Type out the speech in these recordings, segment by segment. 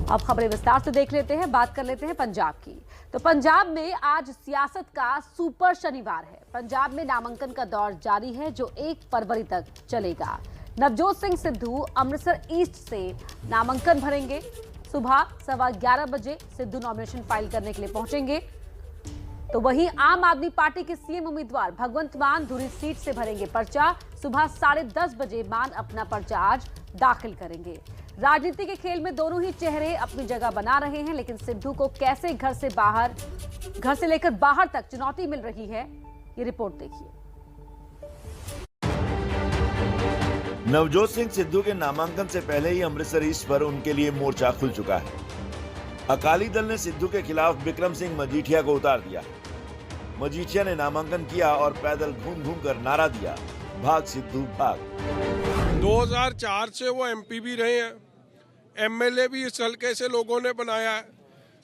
अब खबरें विस्तार से देख लेते हैं, बात कर लेते हैं पंजाब की। तो पंजाब में आज सियासत का सुपर शनिवार है। पंजाब में नामांकन का दौर जारी है जो 1 फरवरी तक चलेगा। नवजोत सिंह सिद्धू अमृतसर ईस्ट से नामांकन भरेंगे। सुबह 11:15 बजे सिद्धू नॉमिनेशन फाइल करने के लिए पहुंचेंगे। तो वहीं आम आदमी पार्टी के सीएम उम्मीदवार भगवंत मान धुरी सीट से भरेंगे पर्चा। सुबह 10:30 बजे मान अपना पर्चा आज दाखिल करेंगे। राजनीति के खेल में दोनों ही चेहरे अपनी जगह बना रहे हैं, लेकिन सिद्धू को कैसे घर से लेकर बाहर तक चुनौती मिल रही है, ये रिपोर्ट देखिए। नवजोत सिंह सिद्धू के नामांकन से पहले ही अमृतसर ईस्ट पर उनके लिए मोर्चा खुल चुका है। अकाली दल ने सिद्धू के खिलाफ बिक्रम सिंह मजीठिया को उतार दिया। मजीठिया ने नामांकन किया और पैदल घूम घूम कर नारा दिया, भाग सिद्धू भाग। 2004 से वो एमपी भी रहे हैं, एमएलए भी इस हल्के से लोगों ने बनाया है।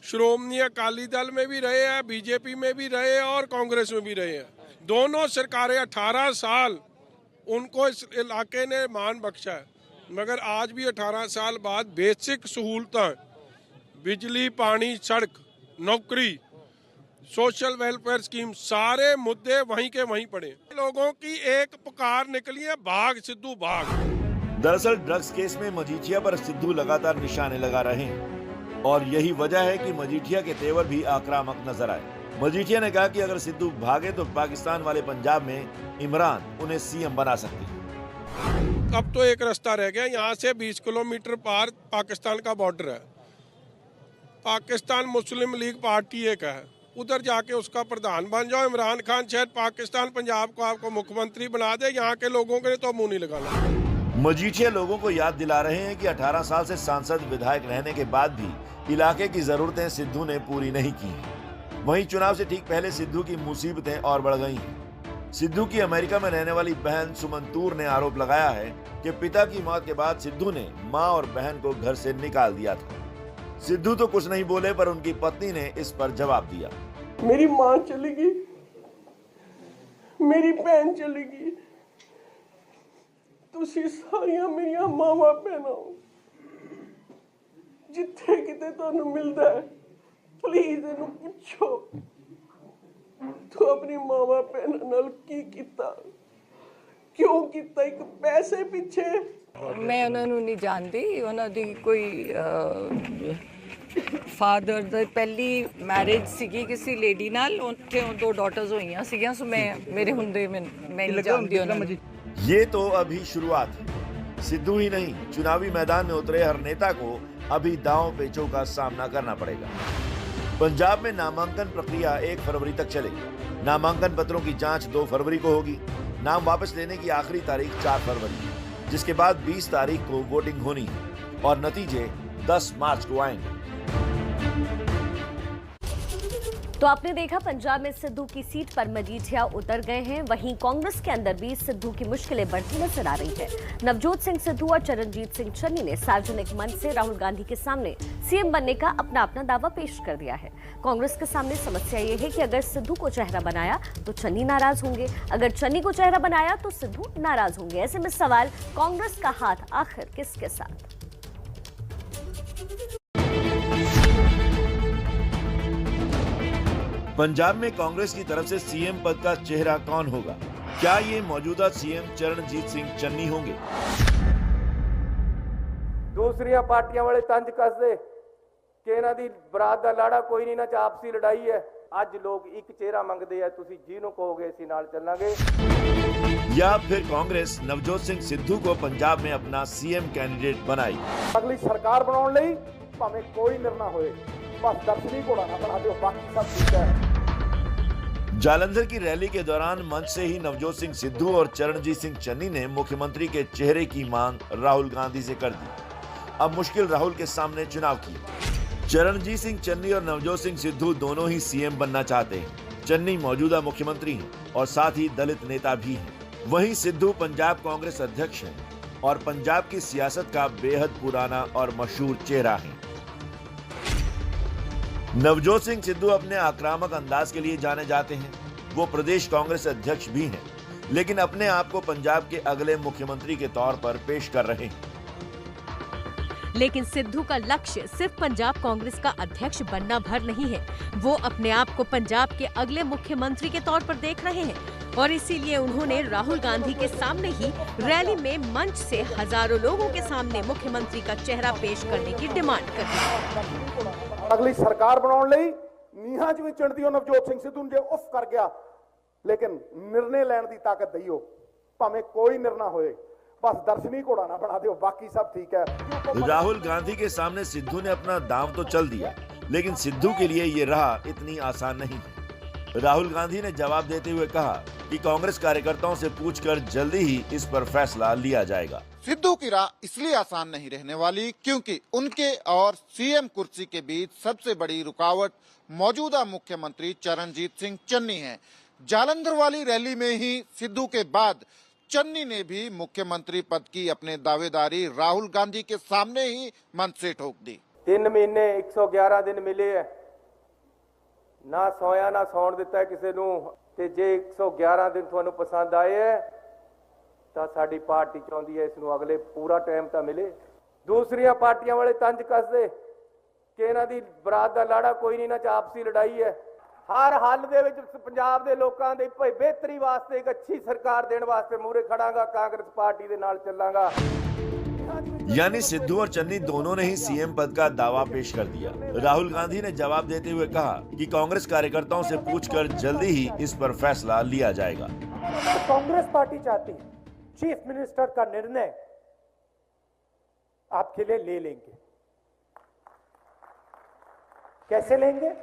श्रोमणी अकाली दल में भी रहे हैं, बीजेपी में भी रहे हैं और कांग्रेस में भी रहे हैं। दोनों सरकारें 18 साल उनको इस इलाके ने मान बख्शा है, मगर आज भी 18 साल बाद बेसिक सहूलतें, बिजली, पानी, सड़क, नौकरी, सोशल वेलफेयर स्कीम, सारे मुद्दे वहीं के वहीं पड़े। लोगों की एक पुकार निकली है, भाग सिद्धू भाग। दरअसल ड्रग्स केस में मजीठिया पर सिद्धू लगातार निशाने लगा रहे हैं और यही वजह है कि मजीठिया के तेवर भी आक्रामक नजर आए। मजीठिया ने कहा कि अगर सिद्धू भागे तो पाकिस्तान वाले पंजाब में इमरान उन्हें सीएम बना सकते हैं। अब तो एक रास्ता रह गया, यहाँ से 20 किलोमीटर पार पाकिस्तान का बॉर्डर है। पाकिस्तान मुस्लिम लीग पार्टी एक है, उधर जाके उसका प्रधान बन जाओ। इमरान खान शायद पाकिस्तान पंजाब को आपको मुख्यमंत्री बना दे, यहाँ के लोगों के तो मुंह नहीं लगाना। मजीठिया लोगों को याद दिला रहे हैं कि 18 साल से सांसद विधायक रहने के बाद भी इलाके की जरूरतें सिद्धू ने पूरी नहीं की हैं। वहीं चुनाव से ठीक पहले सिद्धू की मुसीबतें और बढ़ गई हैं। सिद्धू की अमेरिका में रहने वाली बहन सुमन तूर ने आरोप लगाया है कि पिता की मौत के बाद सिद्धू ने मां और बहन को घर से निकाल दिया था। सिद्धू तो कुछ नहीं बोले, पर उनकी पत्नी ने इस पर जवाब दिया। मेरी मां चली गई, मेरी बहन चली गई, तुसी सारियां मेरियां मावा भैनां जिथे किते तुहानू मिलदा है, प्लीज इन्हू पुछो तू अपनी मावा भैनां नाल की कीता, क्यों कीता, एक पैसे पीछे। मैं उन्हां नू नहीं जानती, उन्हां दी कोई फादर दी पहली मैरिज सीगी किसी लेडी नाल, उत्थे 2 डॉटर्स होईयां सीगियां, सो मैं मेरे हुंदे मैं नहीं जानती उन्हां। ये तो अभी शुरुआत है। सिद्धू ही नहीं, चुनावी मैदान में उतरे हर नेता को अभी दांव पेचों का सामना करना पड़ेगा। पंजाब में नामांकन प्रक्रिया 1 फरवरी तक चलेगी। नामांकन पत्रों की जांच 2 फरवरी को होगी। नाम वापस लेने की आखिरी तारीख 4 फरवरी है, जिसके बाद 20 तारीख को वोटिंग होनी है और नतीजे 10 मार्च को आएंगे। तो आपने देखा पंजाब में सिद्धू की सीट पर मजीठिया उतर गए हैं। वहीं कांग्रेस के अंदर भी सिद्धू की मुश्किलें बढ़ती नजर आ रही है। नवजोत सिंह सिद्धू और चरणजीत सिंह चन्नी ने सार्वजनिक मंच से राहुल गांधी के सामने सीएम बनने का अपना अपना दावा पेश कर दिया है। कांग्रेस के सामने समस्या ये है कि अगर सिद्धू को चेहरा बनाया तो चन्नी नाराज होंगे, अगर चन्नी को चेहरा बनाया तो सिद्धू नाराज होंगे। ऐसे में सवाल, कांग्रेस का हाथ आखिर किसके साथ? पंजाब में कांग्रेस की तरफ से सीएम पद का चेहरा कौन होगा? क्या ये मौजूदा सीएम चरणजीत सिंह चन्नी होंगे? दूसरिया पार्टियां वाले तंज कसदे कि इन्हां दी बरात दा लाड़ा कोई नहीं, ना च आपसी लड़ाई है। अज लोग एक चेहरा मंगदे आ, तुसीं जिहनूं कहोगे असीं नाल चलांगे। या फिर कांग्रेस नवजोत सिंह सिद्धू को पंजाब में अपना सीएम कैंडिडेट बनाई? अगली सरकार बनाउण लई भावें कोई निर्णय होए, बस दर्शनी घोड़ा ना बना दिओ, बाकी सब ठीक है। जालंधर की रैली के दौरान मंच से ही नवजोत सिंह सिद्धू और चरणजीत सिंह चन्नी ने मुख्यमंत्री के चेहरे की मांग राहुल गांधी से कर दी। अब मुश्किल राहुल के सामने चुनाव की। चरणजीत सिंह चन्नी और नवजोत सिंह सिद्धू दोनों ही सीएम बनना चाहते हैं। चन्नी मौजूदा मुख्यमंत्री हैं और साथ ही दलित नेता भी हैं। वहीं सिद्धू पंजाब कांग्रेस अध्यक्ष हैं और पंजाब की सियासत का बेहद पुराना और मशहूर चेहरा है। नवजोत सिंह सिद्धू अपने आक्रामक अंदाज के लिए जाने जाते हैं। वो प्रदेश कांग्रेस अध्यक्ष भी हैं, लेकिन अपने आप को पंजाब के अगले मुख्यमंत्री के तौर पर पेश कर रहे हैं। लेकिन सिद्धू का लक्ष्य सिर्फ पंजाब कांग्रेस का अध्यक्ष बनना भर नहीं है। वो अपने आप को पंजाब के अगले मुख्यमंत्री के तौर पर देख रहे हैं और इसीलिए उन्होंने राहुल गांधी के सामने ही रैली में मंच से हजारों लोगों के सामने मुख्यमंत्री का चेहरा पेश करने की डिमांड कर दी। अगली सरकार बनाने ਲਈ ਨੀਹਾਂ 'ਚ ਵੀ ਚੜਦੀ ਉਹ ਨਵਜੋਤ ਸਿੰਘ ਸਿੱਧੂ ਜੇ ਉਫ ਕਰ ਗਿਆ, लेकिन निर्णय ਲੈਣ ਦੀ ਤਾਕਤ ਦਈਓ, ਭਾਵੇਂ ਕੋਈ ਨਿਰਣਾ ਹੋਏ, बस दर्शनी घोड़ा ना बना दो, बाकी सब ठीक है। राहुल गांधी के सामने सिद्धू ने अपना दांव तो चल दिया, लेकिन सिद्धू के लिए ये राह इतनी आसान नहीं है। राहुल गांधी ने जवाब देते हुए कहा कि कांग्रेस कार्यकर्ताओं से पूछकर जल्दी ही इस पर फैसला लिया जाएगा। सिद्धू की राह इसलिए आसान नहीं रहने वाली क्योंकि उनके और सीएम कुर्सी के बीच सबसे बड़ी रुकावट मौजूदा मुख्यमंत्री चरणजीत सिंह चन्नी है। जालंधर वाली रैली में ही सिद्धू के बाद चन्नी ने भी मुख्यमंत्री पद की अपने दावेदारी राहुल गांधी के सामने ही मंच से ठोक दी। 3 महीने 111 दिन मिले है, ना सोया ना सौण दिता है किसी नूं, ते जे 111 दिन तुहानू पसंद आए है ਤਾਂ ਸਾਡੀ ਪਾਰਟੀ ਚਾਹੁੰਦੀ ਹੈ ਇਸ ਨੂੰ ਅਗਲੇ ਪੂਰਾ ਟਾਈਮ ਤਾਂ ਮਿਲੇ। ਦੂਸਰੀਆਂ ਪਾਰਟੀਆਂ ਵਾਲੇ ਤੰਜ ਕੱਸਦੇ ਕਿ ਇਹਨਾਂ ਦੀ ਬਰਾਤ ਦਾ ਲਾੜਾ ਕੋਈ ਨਹੀਂ, ਨਾ ਚ ਆਪਸੀ ਲੜਾਈ ਹੈ। ਹਰ ਹੱਲ ਦੇ ਵਿੱਚ ਪੰਜਾਬ ਦੇ ਲੋਕਾਂ ਦੇ ਬਿਹਤਰੀ ਵਾਸਤੇ ਇੱਕ ਅੱਛੀ ਸਰਕਾਰ ਦੇਣ ਵਾਸਤੇ ਮੂਹਰੇ ਖੜਾਂਗਾ, ਕਾਂਗਰਸ ਪਾਰਟੀ ਦੇ ਨਾਲ ਚੱਲਾਂਗਾ। यानी सिद्धू और चन्नी दोनों ने ही सीएम पद का दावा पेश कर दिया। राहुल गांधी ने जवाब देते हुए कहा कि कांग्रेस कार्यकर्ताओं से पूछकर जल्दी ही इस पर फैसला लिया जाएगा। कांग्रेस पार्टी चाहती है चीफ मिनिस्टर का निर्णय आपके लिए ले लेंगे। कैसे लेंगे?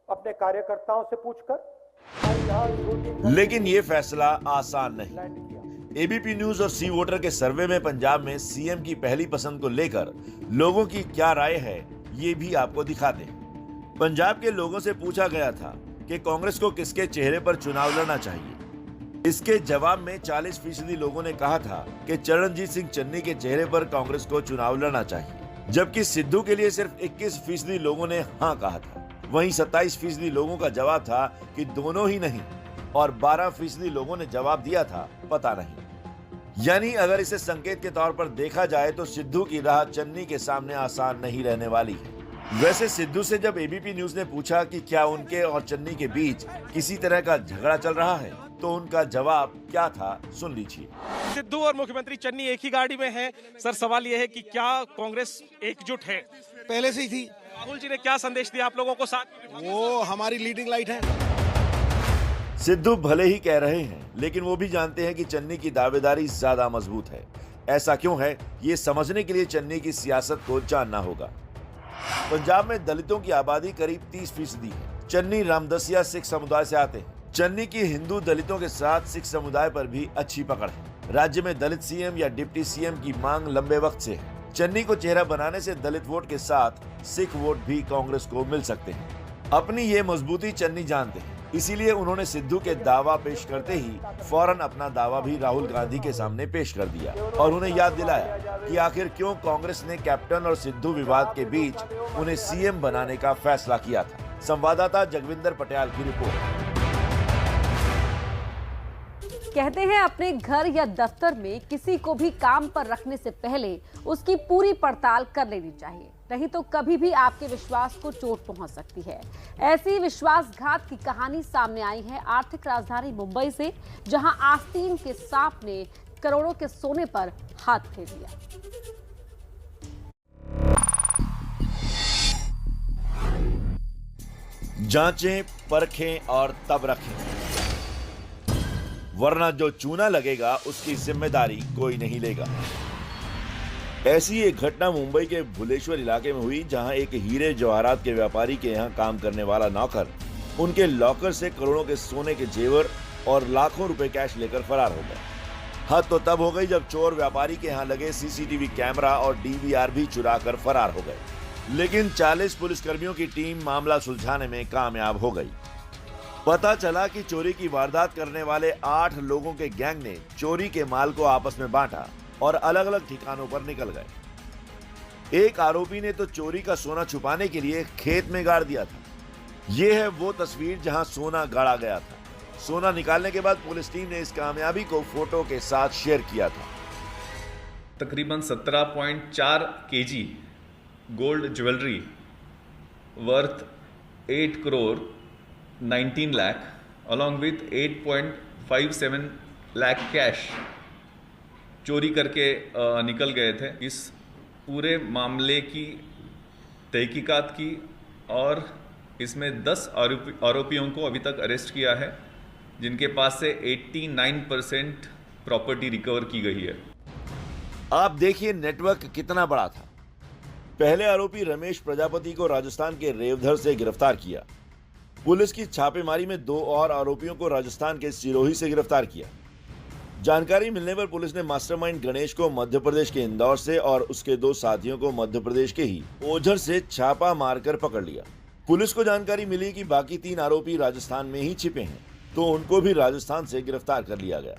अपने कार्यकर्ताओं से पूछकर। लेकिन ये फैसला आसान नहीं। एबीपी न्यूज और सी वोटर के सर्वे में पंजाब में सीएम की पहली पसंद को लेकर लोगों की क्या राय है, ये भी आपको दिखाते हैं। पंजाब के लोगों से पूछा गया था कि कांग्रेस को किसके चेहरे पर चुनाव लड़ना चाहिए। इसके जवाब में 40% लोगों ने कहा था कि चरणजीत सिंह चन्नी के चेहरे पर कांग्रेस को चुनाव लड़ना चाहिए, जबकि सिद्धू के लिए सिर्फ 21% लोगों ने हाँ कहा था। वहीं 27% लोगों का जवाब था कि दोनों ही नहीं, और 12% लोगों ने जवाब दिया था पता नहीं। यानी अगर इसे संकेत के तौर पर देखा जाए तो सिद्धू की राह चन्नी के सामने आसान नहीं रहने वाली है। वैसे सिद्धू से जब एबीपी न्यूज ने पूछा कि क्या उनके और चन्नी के बीच किसी तरह का झगड़ा चल रहा है, तो उनका जवाब क्या था, सुन लीजिए। सिद्धू और मुख्यमंत्री चन्नी एक ही गाड़ी में हैं। सर, सवाल यह है कि क्या कांग्रेस एकजुट है? पहले से ही थी। राहुल जी ने क्या संदेश दिया आप लोगों को साथ? वो हमारी लीडिंग लाइट है। सिद्धू भले ही कह रहे हैं, लेकिन वो भी जानते हैं कि चन्नी की दावेदारी ज्यादा मजबूत है। ऐसा क्यों है, ये समझने के लिए चन्नी की सियासत को जानना होगा। पंजाब में दलितों की आबादी करीब 30% है। चन्नी रामदसिया सिख समुदाय से आते हैं। चन्नी की हिंदू दलितों के साथ सिख समुदाय पर भी अच्छी पकड़ है। राज्य में दलित सीएम या डिप्टी सीएम की मांग लंबे वक्त से है। चन्नी को चेहरा बनाने से दलित वोट के साथ सिख वोट भी कांग्रेस को मिल सकते हैं। अपनी ये मजबूती चन्नी जानते हैं, इसीलिए उन्होंने सिद्धू के दावा पेश करते ही फौरन अपना दावा भी राहुल गांधी के सामने पेश कर दिया और उन्हें याद दिलाया कि आखिर क्यों कांग्रेस ने कैप्टन और सिद्धू विवाद के बीच उन्हें सीएम बनाने का फैसला किया था। संवाददाता जगविंदर पटियाल की रिपोर्ट। कहते हैं अपने घर या दफ्तर में किसी को भी काम पर रखने से पहले उसकी पूरी पड़ताल कर लेनी चाहिए, नहीं तो कभी भी आपके विश्वास को चोट पहुंच सकती है। ऐसी विश्वासघात की कहानी सामने आई है आर्थिक राजधानी मुंबई से, जहां आस्तीन के सांप ने करोड़ों के सोने पर हाथ फेर दिया। जांचें, परखें और तब रखें, वरना जो चूना लगेगा उसकी जिम्मेदारी कोई नहीं लेगा। ऐसी एक घटना मुंबई के भुलेश्वर इलाके में हुई, जहां एक हीरे जवाहरात के व्यापारी के यहां काम करने वाला नौकर उनके लॉकर से करोड़ों के सोने के जेवर और लाखों रुपए कैश लेकर फरार हो गए। हद तो तब हो गई जब चोर व्यापारी के यहां लगे सीसीटीवी कैमरा और डीवीआर भी चुरा कर फरार हो गए। लेकिन 40 पुलिसकर्मियों की टीम मामला सुलझाने में कामयाब हो गई। पता चला कि चोरी की वारदात करने वाले 8 लोगों के गैंग ने चोरी के माल को आपस में बांटा और अलग अलग ठिकानों पर निकल गए। एक आरोपी ने तो चोरी का सोना छुपाने के लिए खेत में गाड़ दिया था। यह है वो तस्वीर जहां सोना गाड़ा गया था। सोना निकालने के बाद पुलिस टीम ने इस कामयाबी को फोटो के साथ शेयर किया था। तकरीबन 17.4 kg gold jewellery worth 8 crore 19 lakh along with 8.57 lakh cash चोरी करके निकल गए थे। इस पूरे मामले की तहकीकात की और इसमें 10 आरोपियों को अभी तक अरेस्ट किया है, जिनके पास से 89% प्रॉपर्टी रिकवर की गई है। आप देखिए नेटवर्क कितना बड़ा था। पहले आरोपी रमेश प्रजापति को राजस्थान के रेवधर से गिरफ्तार किया। पुलिस की छापेमारी में 2 और आरोपियों को राजस्थान के सिरोही से गिरफ्तार किया। जानकारी मिलने पर पुलिस ने मास्टरमाइंड गणेश को मध्य प्रदेश के इंदौर से और उसके 2 साथियों को मध्य प्रदेश के ही ओझर से छापा मारकर पकड़ लिया। पुलिस को जानकारी मिली कि बाकी 3 आरोपी राजस्थान में ही छिपे हैं, तो उनको भी राजस्थान से गिरफ्तार कर लिया गया।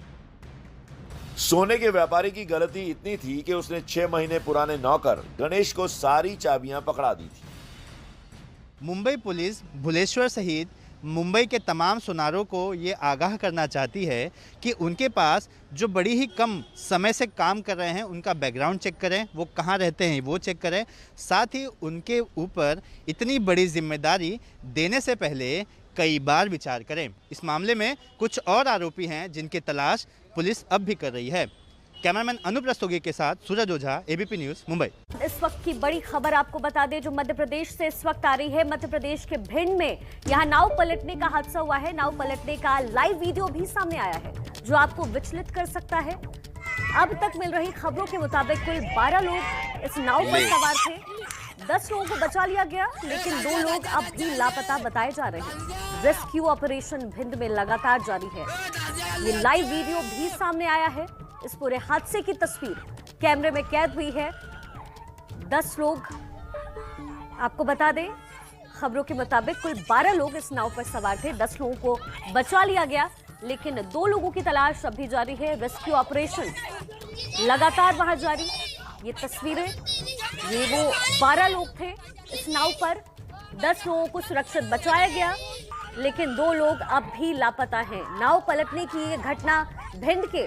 सोने के व्यापारी की गलती इतनी थी कि उसने 6 महीने पुराने नौकर गणेश को सारी चाबियां पकड़ा दी थी। मुंबई पुलिस भुलेश्वर सहित मुंबई के तमाम सुनारों को ये आगाह करना चाहती है कि उनके पास जो बड़ी ही कम समय से काम कर रहे हैं उनका बैकग्राउंड चेक करें, वो कहाँ रहते हैं वो चेक करें, साथ ही उनके ऊपर इतनी बड़ी जिम्मेदारी देने से पहले कई बार विचार करें। इस मामले में कुछ और आरोपी हैं जिनकी तलाश पुलिस अब भी कर रही है। कैमरामैन अनुप रस्तोगी के साथ सूरज ओझा, एबीपी न्यूज़, मुंबई। इस वक्त की बड़ी खबर आपको बता दें जो मध्य प्रदेश से इस वक्त आ रही है। मध्य प्रदेश के भिंड में यहाँ नाव पलटने का हादसा हुआ है। नाव पलटने का लाइव वीडियो भी सामने आया है जो आपको विचलित कर सकता है। अब तक मिल रही खबरों के मुताबिक कुल 12 लोग इस नाव पर सवार थे। 10 लोगों को बचा लिया गया, लेकिन 2 लोग अब भी लापता बताए जा रहे हैं। रेस्क्यू ऑपरेशन भिंड में लगातार जारी है। ये लाइव वीडियो भी सामने आया है। इस पूरे हादसे की तस्वीर कैमरे में कैद हुई है। 10 लोग, आपको बता दें खबरों के मुताबिक कुल 12 लोग इस नाव पर सवार थे। 10 लोगों को बचा लिया गया, लेकिन 2 लोगों की तलाश अभी जारी है। रेस्क्यू ऑपरेशन लगातार वहां जारी। ये तस्वीरें, ये वो 12 लोग थे इस नाव पर। 10 लोगों को सुरक्षित बचाया गया, लेकिन 2 लोग अब भी लापता हैं। नाव पलटने की ये घटना भिंड के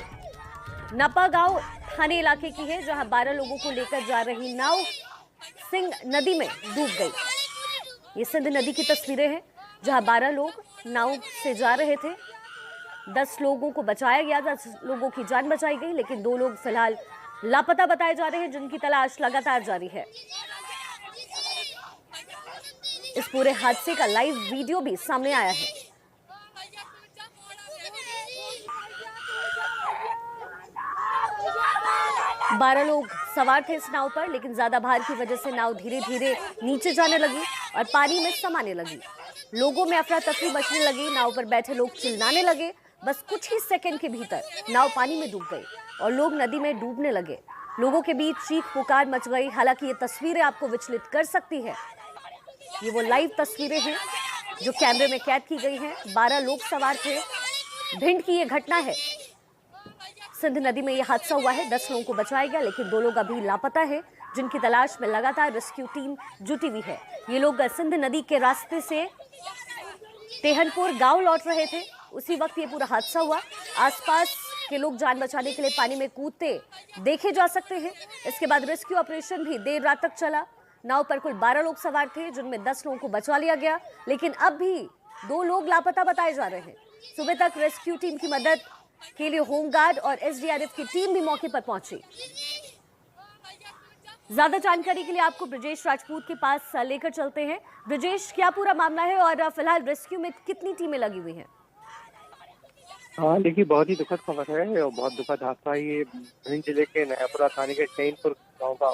नपागांव थाने इलाके की है, जहां 12 लोगों को लेकर जा रही नाव सिंध नदी में डूब गई। ये सिंध नदी की तस्वीरें हैं जहां 12 लोग नाव से जा रहे थे। 10 लोगों को बचाया गया, 10 लोगों की जान बचाई गई, लेकिन 2 लोग फिलहाल लापता बताए जा रहे हैं जिनकी तलाश लगातार जारी है। इस पूरे हादसे का लाइव वीडियो भी सामने आया है। बारह लोग सवार थे इस नाव पर, लेकिन ज्यादा भार की वजह से नाव धीरे धीरे नीचे जाने लगी और पानी में समाने लगी। लोगों में अफरा तफरी मचने लगी। नाव पर बैठे लोग चिल्लाने लगे। बस कुछ ही सेकंड के भीतर नाव पानी में डूब गई और लोग नदी में डूबने लगे। लोगों के बीच चीख पुकार मच गई। हालांकि ये तस्वीरें आपको विचलित कर सकती है। ये वो लाइव तस्वीरें हैं जो कैमरे में कैद की गई हैं। 12 लोग सवार थे। भिंड की ये घटना है। सिंध नदी में यह हादसा हुआ है। 10 लोगों को बचाया गया, लेकिन 2 लोग अभी लापता है, जिनकी तलाश में लगातार रेस्क्यू टीम जुटी हुई है। ये लोग सिंध नदी के रास्ते से तेहनपुर गांव लौट रहे थे। उसी वक्त ये पूरा हादसा हुआ। आसपास के लोग जान बचाने के लिए पानी में कूदते देखे जा सकते हैं। इसके बाद रेस्क्यू ऑपरेशन भी देर रात तक चला। नाव पर कुल 12 लोग सवार थे, जिनमें 10 लोगों को बचा लिया गया, लेकिन अब भी 2 लोग लापता बताए जा रहे हैं। सुबह तक रेस्क्यू टीम की मदद के लिए होमगार्ड और एसडीआरएफ की टीम भी मौके पर पहुंची। ज्यादा जानकारी के लिए आपको ब्रजेश राजपूत के पास लेकर चलते हैं। ब्रजेश, क्या पूरा मामला है और फिलहाल रेस्क्यू में कितनी टीमें लगी हुई हैं? हाँ, देखिए, बहुत ही दुखद खबर है और बहुत दुखद हादसा। ये भिंड जिले के नयापुरा थाने के टैनपुर गांव का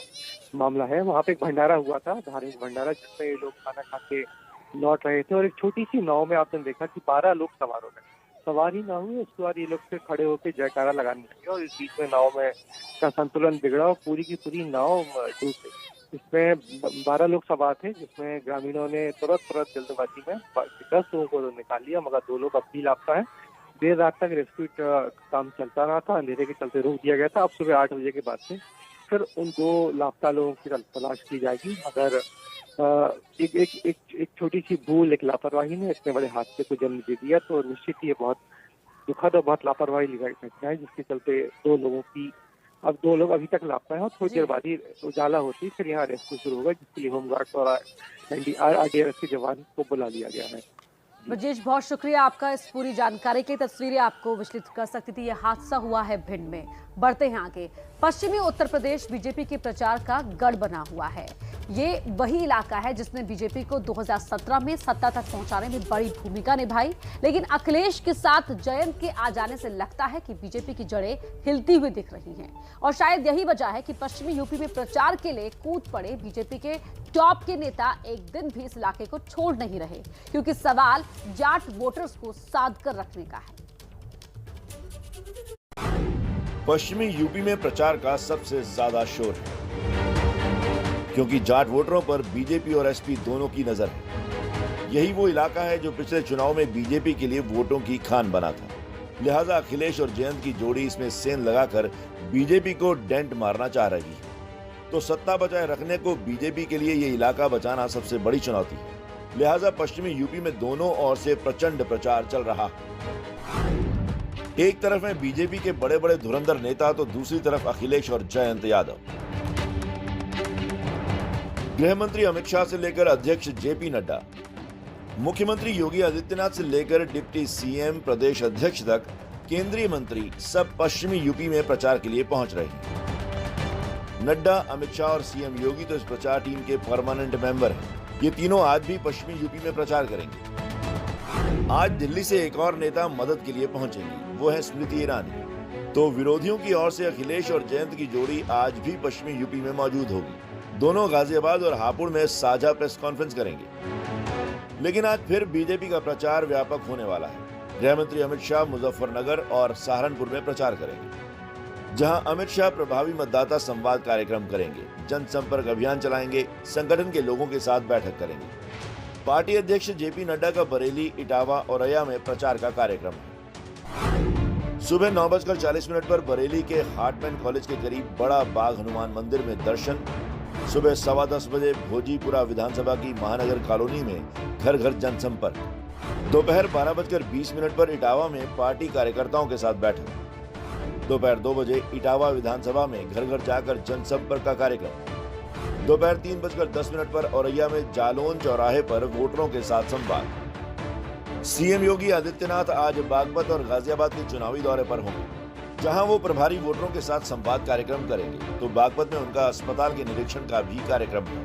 मामला है। वहाँ पे एक भंडारा हुआ था, धार्मिक भंडारा, जिसमें ये लोग खाना खा के लौट रहे थे और एक छोटी सी नाव में आपने देखा कि 12 लोग सवार हो गए। सवार ही ना हुए, उसके बाद ये लोग फिर खड़े होकर जयकारा लगाने लगे और इस बीच में नाव में का संतुलन बिगड़ा और पूरी की पूरी नाव डूब गई। इसमें 12 लोग सवार थे, जिसमें ग्रामीणों ने तुरंत जल्दबाजी में 10 लोगों को निकाल लिया, मगर 2 लोग अब भी लापता है। देर रात तक रेस्क्यू काम चलता रहा था, अंधेरे के चलते रोक दिया गया था। अब सुबह 8 बजे के बाद से फिर उन 2 लापता लोगों की तलाश की जाएगी। मगर एक छोटी सी भूल, एक लापरवाही ने इतने बड़े हादसे को जन्म दे दिया। तो निश्चित ये बहुत दुखद और बहुत लापरवाही घटना है, जिसके चलते 2 लोगों की अब 2 लोग अभी तक लापता हैं और थोड़ी देर बाद ही उजाला होती फिर यहाँ रेस्क्यू शुरू होगा, जिसके लिए होमगार्ड्स और RDRF के जवान को बुला लिया गया है। ब्रजेश, बहुत शुक्रिया आपका इस पूरी जानकारी की। तस्वीरें आपको विचलित कर सकती थी। यह हादसा हुआ है भिंड में। बढ़ते हैं आगे। पश्चिमी उत्तर प्रदेश बीजेपी के प्रचार का गढ़ बना हुआ है। ये वही इलाका है जिसने बीजेपी को 2017 में सत्ता तक पहुंचाने में बड़ी भूमिका निभाई, लेकिन अखिलेश के साथ जयंत के आ जाने से लगता है कि बीजेपी की जड़ें हिलती हुई दिख रही हैं। और शायद यही वजह है कि पश्चिमी यूपी में प्रचार के लिए कूद पड़े बीजेपी के टॉप के नेता एक दिन भी इस इलाके को छोड़ नहीं रहे, क्योंकि सवाल जाट वोटर्स को साध कर रखने का है। पश्चिमी यूपी में प्रचार का सबसे ज्यादा शोर है, क्योंकि जाट वोटरों पर बीजेपी और एसपी दोनों की नजर है। यही वो इलाका है जो पिछले चुनाव में बीजेपी के लिए वोटों की खान बना था। लिहाजा अखिलेश और जयंत की जोड़ी इसमें सेंध लगाकर बीजेपी को डेंट मारना चाह रही है। तो सत्ता बचाए रखने को बीजेपी के लिए ये इलाका बचाना सबसे बड़ी चुनौती है। लिहाजा पश्चिमी यूपी में दोनों ओर से प्रचंड प्रचार चल रहा है। एक तरफ है बीजेपी के बड़े बड़े धुरंधर नेता, तो दूसरी तरफ अखिलेश और जयंत यादव। गृह मंत्री अमित शाह से लेकर अध्यक्ष जेपी नड्डा, मुख्यमंत्री योगी आदित्यनाथ से लेकर डिप्टी सीएम प्रदेश अध्यक्ष तक केंद्रीय मंत्री सब पश्चिमी यूपी में प्रचार के लिए पहुंच रहे हैं। नड्डा, अमित शाह और सीएम योगी तो इस प्रचार टीम के परमानेंट मेंबर हैं। ये तीनों आज भी पश्चिमी यूपी में प्रचार करेंगे। आज दिल्ली से एक और नेता मदद के लिए पहुंचेंगी, वो है स्मृति ईरानी। तो विरोधियों की ओर से अखिलेश और जयंत की जोड़ी आज भी पश्चिमी यूपी में मौजूद होगी। दोनों गाजियाबाद और हापुड़ में साझा प्रेस कॉन्फ्रेंस करेंगे। लेकिन आज फिर बीजेपी का प्रचार व्यापक होने वाला है। गृह मंत्री अमित शाह मुजफ्फरनगर और सहारनपुर में प्रचार करेंगे, जहां अमित शाह प्रभावी मतदाता संवाद कार्यक्रम करेंगे, जनसंपर्क अभियान चलाएंगे, संगठन के लोगों के साथ बैठक करेंगे। पार्टी अध्यक्ष जेपी नड्डा का बरेली, इटावा और अया में प्रचार का कार्यक्रम है। सुबह 9:40 पर बरेली के हार्टमैन कॉलेज के करीब बड़ा बाग हनुमान मंदिर में दर्शन। सुबह 10:15 बजे भोजीपुरा विधानसभा की महानगर कॉलोनी में घर घर जनसंपर्क। दोपहर 12:20 पर इटावा में पार्टी कार्यकर्ताओं के साथ बैठक। दोपहर 2 बजे इटावा विधानसभा में घर घर जाकर जनसंपर्क का कार्यक्रम। दोपहर 3:10 पर औरैया में जालौन चौराहे पर वोटरों के साथ संवाद। सीएम योगी आदित्यनाथ आज बागपत और गाजियाबाद के चुनावी दौरे पर होंगे, जहां वो प्रभारी वोटरों के साथ संवाद कार्यक्रम करेंगे। तो बागपत में उनका अस्पताल के निरीक्षण का भी कार्यक्रम है।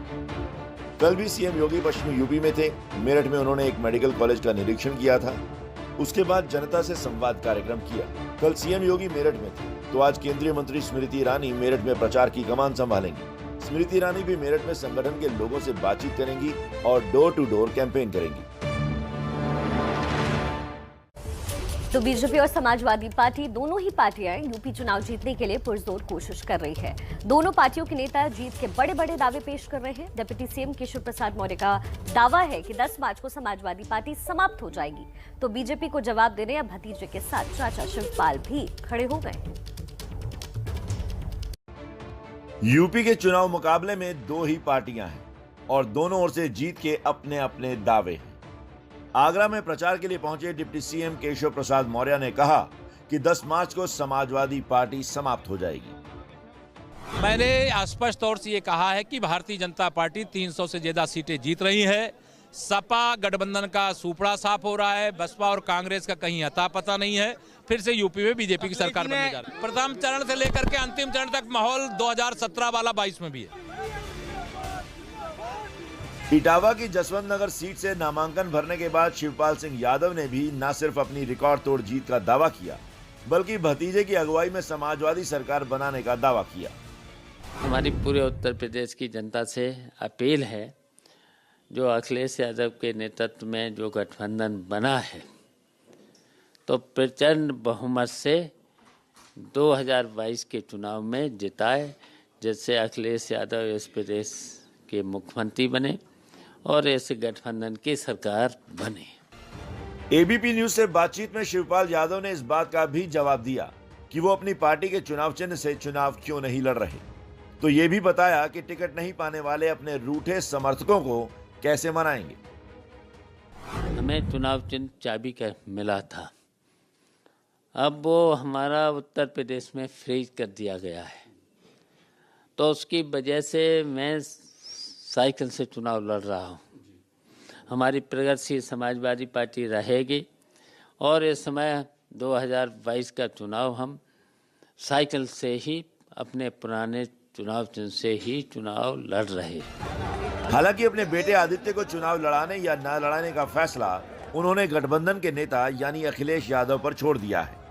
कल भी सीएम योगी पश्चिमी यूपी में थे। मेरठ में उन्होंने एक मेडिकल कॉलेज का निरीक्षण किया था। उसके बाद जनता से संवाद कार्यक्रम किया। कल सीएम योगी मेरठ में थे, तो आज केंद्रीय मंत्री स्मृति ईरानी मेरठ में प्रचार की कमान संभालेंगी। स्मृति ईरानी भी मेरठ में संगठन के लोगों से बातचीत करेंगी और डोर टू डोर कैंपेन करेंगी। तो बीजेपी और समाजवादी पार्टी दोनों ही पार्टियां यूपी चुनाव जीतने के लिए पुरजोर कोशिश कर रही है। दोनों पार्टियों के नेता जीत के बड़े बड़े दावे पेश कर रहे हैं। डिप्टी सीएम केशव प्रसाद मौर्य का दावा है कि 10 मार्च को समाजवादी पार्टी समाप्त हो जाएगी। तो बीजेपी को जवाब देने अब भतीजे के साथ चाचा शिवपाल भी खड़े हो गए। यूपी के चुनाव मुकाबले में 2 ही पार्टियां हैं और दोनों ओर से जीत के अपने अपने दावे हैं। आगरा में प्रचार के लिए पहुंचे डिप्टी सीएम केशव प्रसाद मौर्य ने कहा कि 10 मार्च को समाजवादी पार्टी समाप्त हो जाएगी। मैंने स्पष्ट तौर से ये कहा है कि भारतीय जनता पार्टी 300 से ज्यादा सीटें जीत रही है। सपा गठबंधन का सुपड़ा साफ हो रहा है। बसपा और कांग्रेस का कहीं अता पता नहीं है। फिर से यूपी में बीजेपी की सरकार बनने जा रही है। प्रथम चरण से लेकर के अंतिम चरण तक माहौल 2017 वाला 22 में भी है। इटावा की जसवंत नगर सीट से नामांकन भरने के बाद शिवपाल सिंह यादव ने भी न सिर्फ अपनी रिकॉर्ड तोड़ जीत का दावा किया, बल्कि भतीजे की अगुवाई में समाजवादी सरकार बनाने का दावा किया। हमारी पूरे उत्तर प्रदेश की जनता से अपील है, जो अखिलेश यादव के नेतृत्व में जो गठबंधन बना है, तो प्रचंड बहुमत से 2022 के चुनाव में जिताए, जिससे अखिलेश यादव इस प्रदेश के मुख्यमंत्री बने और इस गठबंधन की सरकार बने। एबीपी न्यूज से बातचीत में शिवपाल यादव ने इस बात का भी जवाब दिया कि वो अपनी पार्टी के चुनाव चिन्ह से चुनाव क्यों नहीं लड़ रहे। तो ये भी बताया कि टिकट नहीं पाने वाले अपने रूठे समर्थकों को कैसे मनाएंगे। हमें चुनाव चिन्ह चाबी का मिला था, अब वो हमारा उत्तर प्रदेश में फ्रीज कर दिया गया है। तो उसकी वजह से मैं साइकिल से चुनाव लड़ रहा हूँ। हमारी प्रगतिशील समाजवादी पार्टी रहेगी और इस समय 2022 का चुनाव हम साइकिल से ही अपने पुराने चुनाव चिन्ह से ही चुनाव लड़ रहे हैं। हालांकि अपने बेटे आदित्य को चुनाव लड़ाने या न लड़ाने का फैसला उन्होंने गठबंधन के नेता यानी अखिलेश यादव पर छोड़ दिया है।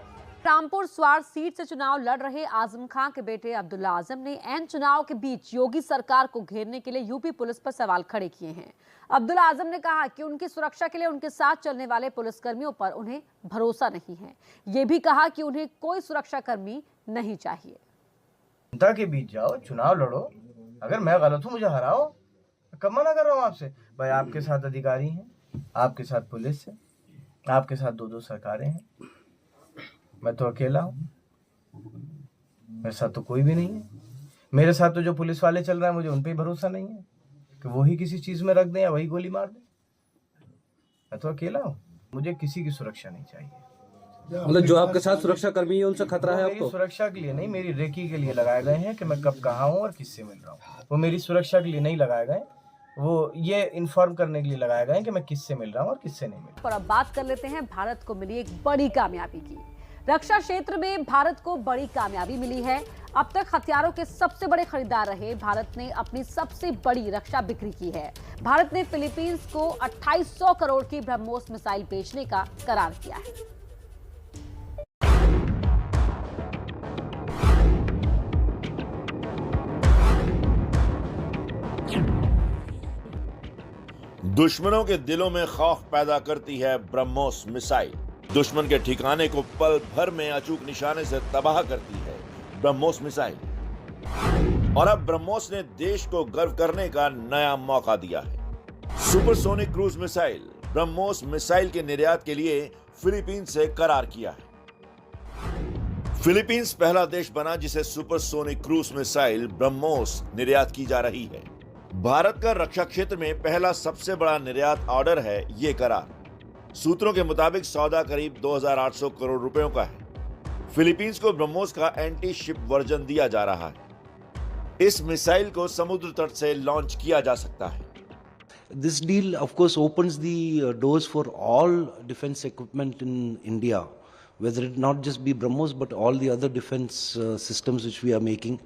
रामपुर स्वार सीट से चुनाव लड़ रहे आजम खान के बेटे अब्दुल्ला आजम ने एन चुनाव के बीच योगी सरकार को घेरने के लिए यूपी पुलिस पर सवाल खड़े किए हैं। अब्दुल्ला आजम ने कहा कि उनकी सुरक्षा के लिए उनके साथ चलने वाले पुलिसकर्मियों पर उन्हें भरोसा नहीं है। ये भी कहा कि उन्हें कोई सुरक्षाकर्मी नहीं चाहिए। जनता के बीच जाओ, चुनाव लड़ो, अगर मैं गलत हूँ मुझे हराओ, कब मना कर रहा हूँ आपसे। भाई आपके साथ अधिकारी हैं, आपके साथ पुलिस है, आपके साथ दो सरकारें हैं, मैं तो अकेला हूँ, मेरे साथ तो कोई भी नहीं है। मेरे साथ तो जो पुलिस वाले चल रहे हैं मुझे उन पे ही भरोसा नहीं है कि वो ही किसी चीज में रख दें या वही गोली मार दें। मैं तो अकेला हूँ, मुझे किसी की सुरक्षा नहीं चाहिए। मतलब जो आपके साथ सुरक्षा कर्मी है उनसे खतरा है आपको? मेरी सुरक्षा के लिए नहीं, मेरी रेकी के लिए लगाए गए हैं कि मैं कब कहाँ हूँ और किससे मिल रहा हूँ। वो मेरी सुरक्षा के लिए नहीं लगाए गए, वो ये इन्फॉर्म करने के लिए लगाए गए हैं कि मैं किससे मिल रहा हूँ और किससे नहीं मिल रहा। और अब बात कर लेते हैं भारत को मिली एक बड़ी कामयाबी की। रक्षा क्षेत्र में भारत को बड़ी कामयाबी मिली है। अब तक हथियारों के सबसे बड़े खरीदार रहे भारत ने अपनी सबसे बड़ी रक्षा बिक्री की है। भारत ने फिलीपींस को 2800 करोड़ की ब्रह्मोस मिसाइल बेचने का करार किया है। दुश्मनों के दिलों में खौफ पैदा करती है ब्रह्मोस मिसाइल। दुश्मन के ठिकाने को पल भर में अचूक निशाने से तबाह करती है ब्रह्मोस मिसाइल। और अब ब्रह्मोस ने देश को गर्व करने का नया मौका दिया है। Supersonic cruise missile BrahMos missile के निर्यात के लिए फिलीपींस से करार किया है। फिलीपींस पहला देश बना जिसे सुपरसोनिक क्रूज मिसाइल ब्रह्मोस निर्यात की जा रही है। भारत का रक्षा क्षेत्र में पहला सबसे बड़ा निर्यात ऑर्डर है ये करार। सूत्रों के मुताबिक सौदा करीब 2800 करोड़ रुपयों का है। फिलीपींस को ब्रह्मोस का एंटी शिप वर्जन दिया जा रहा है। इस मिसाइल को समुद्र तट से लॉन्च किया जा सकता है। This deal of course opens the doors for all defense equipment in India, whether it not just be BrahMos but all the other defense systems which we are making.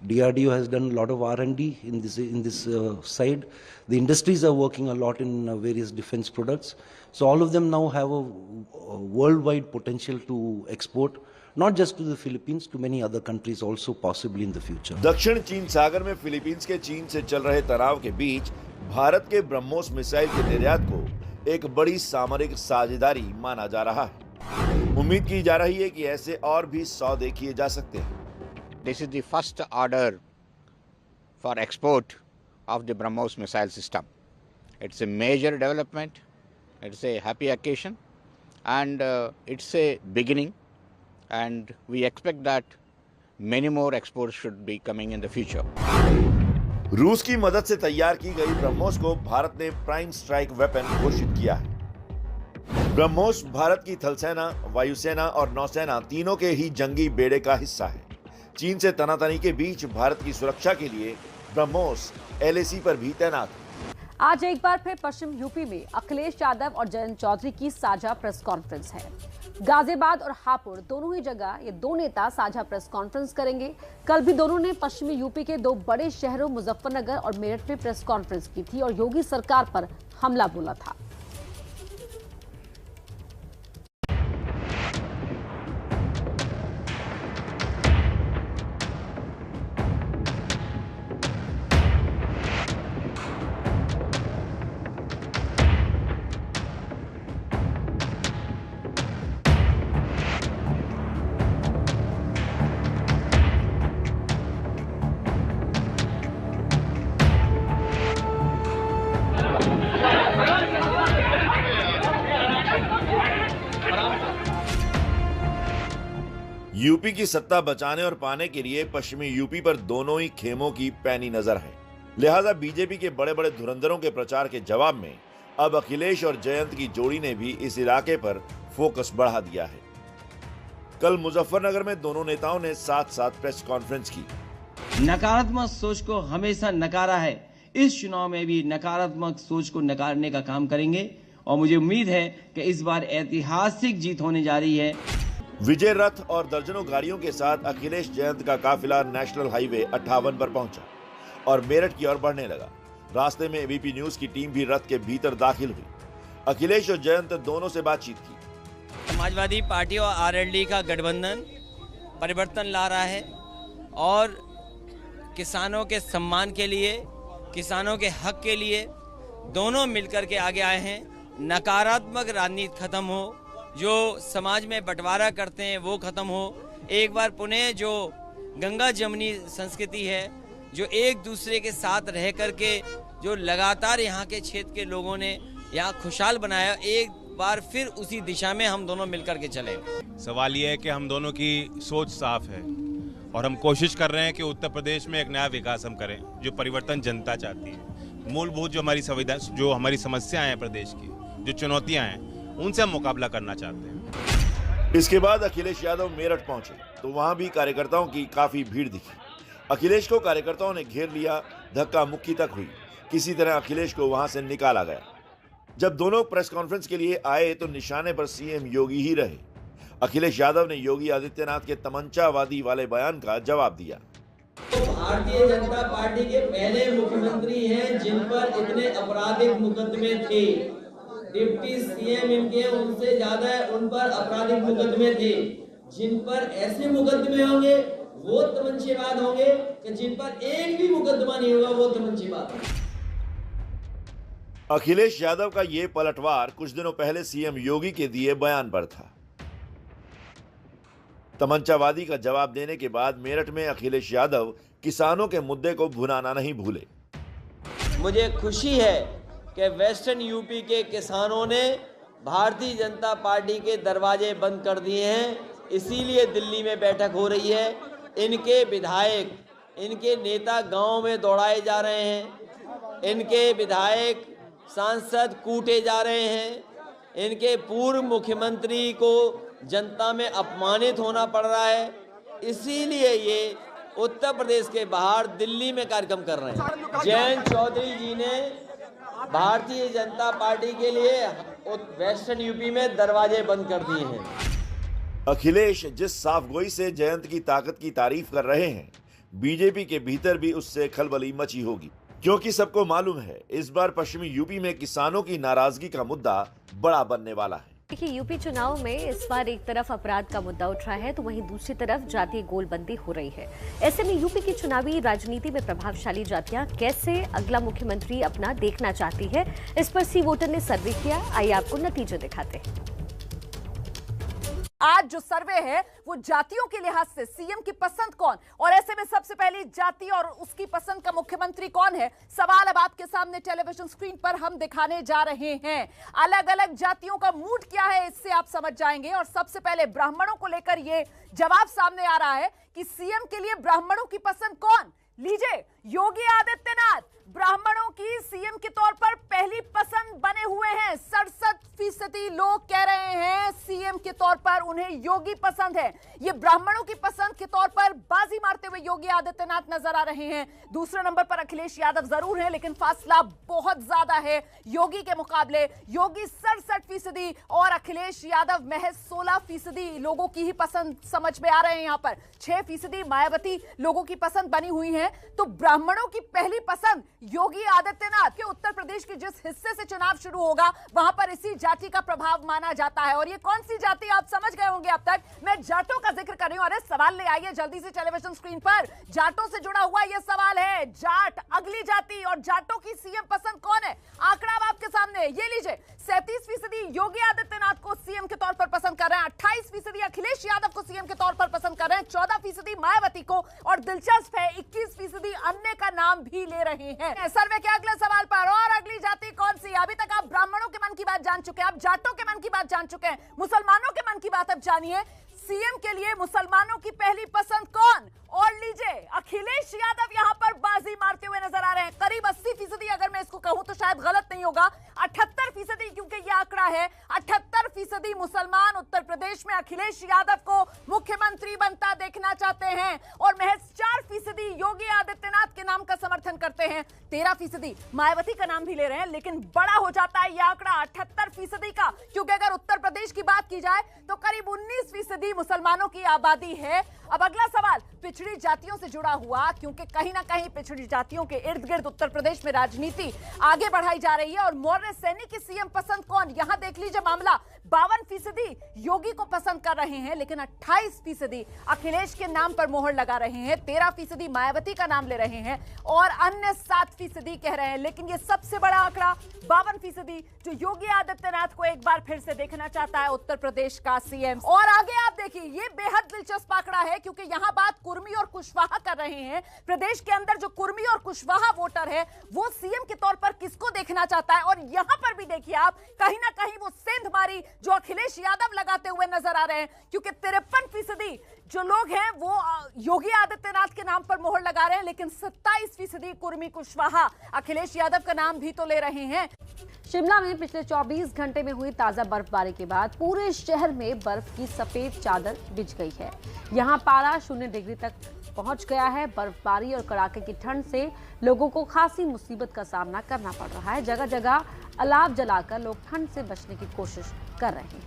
DRDO has done a lot of R&D in this side. The industries are working a lot in various defense products. So all of them now have a worldwide potential to export, not just to the Philippines, to many other countries also possibly in the future. दक्षिण चीन सागर में Philippines के चीन से चल रहे तनाव के बीच भारत के ब्रह्मोस मिसाइल के निर्यात को एक बड़ी सामरिक साझेदारी माना जा रहा है। उम्मीद की जा रही है कि ऐसे और भी सौदे किए जा सकते हैं। This is the first order for export of the BrahMos missile system. It's a major development, it's a happy occasion, and it's a beginning, and we expect that many more exports should be coming in the future. रूस की मदद से तैयार की गई ब्रह्मोस को भारत ने prime strike weapon घोषित किया है। ब्रह्मोस भारत की थल सेना, वायुसेना और नौसेना तीनों के ही जंगी बेड़े का हिस्सा है। चीन से तनातनी के बीच भारत की सुरक्षा के लिए ब्रह्मोस LAC पर भी तैनात है। आज एक बार फिर पश्चिम यूपी में अखिलेश यादव और जयंत चौधरी की साझा प्रेस कॉन्फ्रेंस है। गाजियाबाद और हापुड़ दोनों ही जगह ये दो नेता साझा प्रेस कॉन्फ्रेंस करेंगे। कल भी दोनों ने पश्चिमी यूपी के दो बड़े शहरों मुजफ्फरनगर और मेरठ में प्रेस कॉन्फ्रेंस की थी और योगी सरकार पर हमला बोला था। यूपी की सत्ता बचाने और पाने के लिए पश्चिमी यूपी पर दोनों ही खेमों की पैनी नजर है। लिहाजा बीजेपी के बड़े बड़े धुरंधरों के प्रचार के जवाब में अब अखिलेश और जयंत की जोड़ी ने भी इस इलाके पर फोकस बढ़ा दिया है। कल मुजफ्फरनगर में दोनों नेताओं ने साथ साथ प्रेस कॉन्फ्रेंस की। नकारात्मक सोच को हमेशा नकारा है, इस चुनाव में भी नकारात्मक सोच को नकारने का काम करेंगे और मुझे उम्मीद है कि इस बार ऐतिहासिक जीत होने जा रही है। विजय रथ और दर्जनों गाड़ियों के साथ अखिलेश जयंत का काफिला नेशनल हाईवे 58 पर पहुंचा और मेरठ की ओर बढ़ने लगा। रास्ते में एबीपी न्यूज की टीम भी रथ के भीतर दाखिल हुई। अखिलेश और जयंत दोनों से बातचीत की। समाजवादी पार्टी और आरएलडी का गठबंधन परिवर्तन ला रहा है और किसानों के सम्मान के लिए, किसानों के हक के लिए दोनों मिलकर के आगे आए हैं। नकारात्मक राजनीति खत्म हो, जो समाज में बंटवारा करते हैं वो खत्म हो। एक बार पुनः जो गंगा जमुनी संस्कृति है, जो एक दूसरे के साथ रह करके जो लगातार यहाँ के क्षेत्र के लोगों ने यहाँ खुशहाल बनाया, एक बार फिर उसी दिशा में हम दोनों मिलकर के चले। सवाल ये है कि हम दोनों की सोच साफ है और हम कोशिश कर रहे हैं कि उत्तर प्रदेश में एक नया विकास हम करें, जो परिवर्तन जनता चाहती है। मूलभूत जो हमारी समस्याएं हैं प्रदेश की, जो चुनौतियां हैं, उनसे हम मुकाबला करना चाहते हैं। इसके बाद अखिलेश यादव मेरठ पहुंचे तो वहां भी कार्यकर्ताओं की काफी भीड़ दिखी। अखिलेश को कार्यकर्ताओं ने घेर लिया, धक्का मुक्की तक हुई। किसी तरह अखिलेश को वहां से निकाला गया। जब दोनों प्रेस कॉन्फ्रेंस के लिए आए तो निशाने पर सीएम योगी ही रहे। अखिलेश यादव ने योगी आदित्यनाथ के तमंचावादी वाले बयान का जवाब दिया। तो भारतीय जनता पार्टी के पहले मुख्यमंत्री हैं जिन पर इतने आपराधिक मुकदमे थे। डिप्टी सीएम इनके उनसे ज्यादा उन पर आपराधिक मुकदमे थे। जिन पर ऐसे मुकदमे होंगे वो तमंचेबाज होंगे कि जिन पर एक भी मुकदमा नहीं होगा वो तमंचेबाज होंगे। अखिलेश यादव का ये पलटवार कुछ दिनों पहले सीएम योगी के दिए बयान पर था। तमंचावादी का जवाब देने के बाद मेरठ में अखिलेश यादव किसानों के मुद्दे को भुनाना नहीं भूले। मुझे खुशी है कि वेस्टर्न यूपी के किसानों ने भारतीय जनता पार्टी के दरवाजे बंद कर दिए हैं, इसीलिए दिल्ली में बैठक हो रही है। इनके विधायक, इनके नेता गांव में दौड़ाए जा रहे हैं, इनके विधायक सांसद कूटे जा रहे हैं, इनके पूर्व मुख्यमंत्री को जनता में अपमानित होना पड़ रहा है, इसीलिए ये उत्तर प्रदेश के बाहर दिल्ली में कार्यक्रम कर रहे हैं। जयंत चौधरी जी ने भारतीय जनता पार्टी के लिए वेस्टर्न यूपी में दरवाजे बंद कर दिए हैं। अखिलेश जिस साफगोई से जयंत की ताकत की तारीफ कर रहे हैं, बीजेपी के भीतर भी उससे खलबली मची होगी, क्योंकि सबको मालूम है इस बार पश्चिमी यूपी में किसानों की नाराजगी का मुद्दा बड़ा बनने वाला है। देखिए, यूपी चुनाव में इस बार एक तरफ अपराध का मुद्दा उठ रहा है तो वहीं दूसरी तरफ जातीय गोलबंदी हो रही है। ऐसे में यूपी की चुनावी राजनीति में प्रभावशाली जातियां कैसे अगला मुख्यमंत्री अपना देखना चाहती है, इस पर सी वोटर ने सर्वे किया। आइए आपको नतीजे दिखाते हैं। आज जो सर्वे है वो जातियों के लिहाज से सीएम की पसंद कौन, और ऐसे में सबसे पहली जाति और उसकी पसंद का मुख्यमंत्री कौन है, सवाल अब आपके सामने टेलीविजन स्क्रीन पर हम दिखाने जा रहे हैं। अलग अलग जातियों का मूड क्या है इससे आप समझ जाएंगे। और सबसे पहले ब्राह्मणों को लेकर ये जवाब सामने आ रहा है कि सीएम के लिए ब्राह्मणों की पसंद कौन। लीजिए, योगी आदित्यनाथ ब्राह्मणों की सीएम के तौर पर पहली पसंद बने हुए हैं। 67% लोग कह रहे हैं सीएम के तौर पर उन्हें योगी पसंद है। ये ब्राह्मणों की पसंद के तौर पर बाजी मारते हुए योगी आदित्यनाथ नजर आ रहे हैं। दूसरे नंबर पर अखिलेश यादव जरूर है, लेकिन फासला बहुत ज्यादा है योगी के मुकाबले। योगी 67% और अखिलेश यादव महज 16% लोगों की ही पसंद समझ में आ रहे हैं। यहाँ पर 6% मायावती लोगों की पसंद बनी हुई है। तो ब्राह्मणों की पहली पसंद योगी आदित्यनाथ के उत्तर प्रदेश के जिस हिस्से से चुनाव शुरू होगा वहां पर इसी जाति का प्रभाव माना जाता है। और ये कौन सी जाति आप समझ गए होंगे अब तक, मैं जाटों का जिक्र कर रही हूं। अरे सवाल ले आइए जल्दी से टेलीविजन स्क्रीन पर। जाटों से जुड़ा हुआ यह सवाल है, जाट अगली जाति और जाटों की सीएम पसंद कौन है। आंकड़ा अब आपके सामने, ये लीजिए, 37% योगी आदित्यनाथ को सीएम के तौर पर पसंद कर रहे हैं, 28% अखिलेश यादव को सीएम के तौर पर पसंद कर रहे हैं, 14% मायावती को, और दिलचस्प है 21% अन्य का नाम भी ले रहे हैं। सर्वे के अगले सवाल पर, और अगली जाति कौन सी। अभी तक आप ब्राह्मणों के मन की बात जान चुके हैं, आप जाटों के मन की बात जान चुके हैं, मुसलमानों के मन की बात अब जानिए। सीएम के लिए मुसलमानों की पहली पसंद कौन। और लीजिए, अखिलेश यादव यहां पर बाजी मारते हुए नजर आ रहे हैं। करीब 80%, अगर मैं इसको कहूं तो शायद गलत नहीं होगा, 78 4%, क्योंकि यह आंकड़ा है 78% मुसलमान उत्तर प्रदेश में अखिलेश यादव को मुख्यमंत्री बनता देखना चाहते हैं और महज 4% योगी आदित्यनाथ के नाम का समर्थन करते हैं। 13% मायावती का नाम भी ले रहे हैं, लेकिन बड़ा हो जाता है यह आंकड़ा 78% का, क्योंकि अगर उत्तर प्रदेश की बात की जाए तो करीब 19% मुसलमानों की आबादी है। अब अगला सवाल पिछड़ी जातियों से जुड़ा हुआ, क्योंकि कहीं ना कहीं पिछड़ी जातियों के इर्द गिर्द उत्तर प्रदेश में राजनीति आगे बढ़ाई जा रही है। और मौर्य सैनिक की सीएम पसंद कौन, यहां देख लीजिए मामला, 52% योगी को पसंद कर रहे हैं, लेकिन 28% अखिलेश के नाम पर मोहर लगा रहे हैं, 13% मायावती का नाम ले रहे हैं और अन्य 7% कह रहे हैं। लेकिन ये सबसे बड़ा आंकड़ा 52% जो योगी आदित्यनाथ को एक बार फिर से देखना चाहता है उत्तर प्रदेश का सीएम। और आगे आप देखिए, ये बेहद दिलचस्प आंकड़ा है, क्योंकि यहां बात कुर्मी और कुशवाहा कर रहे हैं। प्रदेश के अंदर जो कुर्मी और कुशवाहा वोटर है वो सीएम के तौर पर किसको देखना चाहता है। और यहां पर भी देखिए आप, कहीं ना कहीं वो सेंधमारी जो अखिलेश यादव लगाते हुए नजर आ रहे हैं, क्योंकि 53% जो लोग हैं वो योगी आदित्यनाथ के नाम पर मोहर लगा रहे हैं, लेकिन 27% कुर्मी कुशवाहा अखिलेश यादव का नाम भी तो ले रहे हैं। शिमला में पिछले 24 घंटे में हुई ताजा बर्फबारी के बाद पूरे शहर में बर्फ की सफेद चादर बिछ गई है। यहां पारा 0 डिग्री तक पहुंच गया है। बर्फबारी और कड़ाके की ठंड से लोगों को खासी मुसीबत का सामना करना पड़ रहा है। जगह जगह अलाव जलाकर लोग ठंड से बचने की कोशिश कर रहे हैं।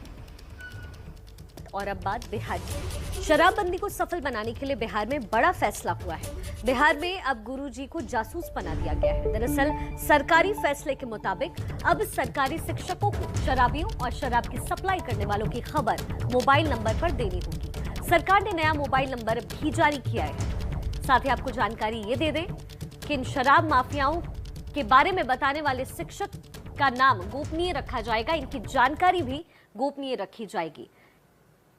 और अब बात बिहार की। शराबबंदी को सफल बनाने के लिए बिहार में बड़ा फैसला हुआ है। बिहार में अब गुरुजी को जासूस बना दिया गया है। दरअसल सरकारी फैसले के मुताबिक अब सरकारी शिक्षकों को शराबियों और शराब की सप्लाई करने वालों की खबर मोबाइल नंबर पर देनी होगी। सरकार ने नया मोबाइल नंबर भी जारी किया है। साथ ही आपको जानकारी ये दे दें कि इन शराब माफियाओं के बारे में बताने वाले शिक्षक का नाम गोपनीय रखा जाएगा। इनकी जानकारी भी गोपनीय रखी जाएगी।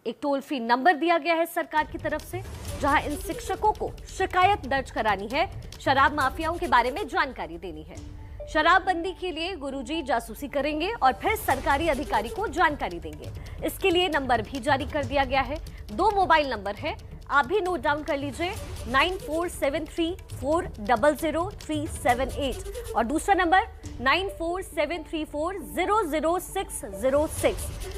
एक टोल फ्री नंबर दिया गया है सरकार की तरफ से, जहां इन शिक्षकों को शिकायत दर्ज करानी है, शराब माफियाओं के बारे में जानकारी देनी है। शराबबंदी के लिए गुरुजी जासूसी करेंगे और फिर सरकारी अधिकारी को जानकारी देंगे। इसके लिए नंबर भी जारी कर दिया गया है। 2 मोबाइल नंबर है, आप भी नोट डाउन कर लीजिए, 9473400378 और दूसरा नंबर 9473400606।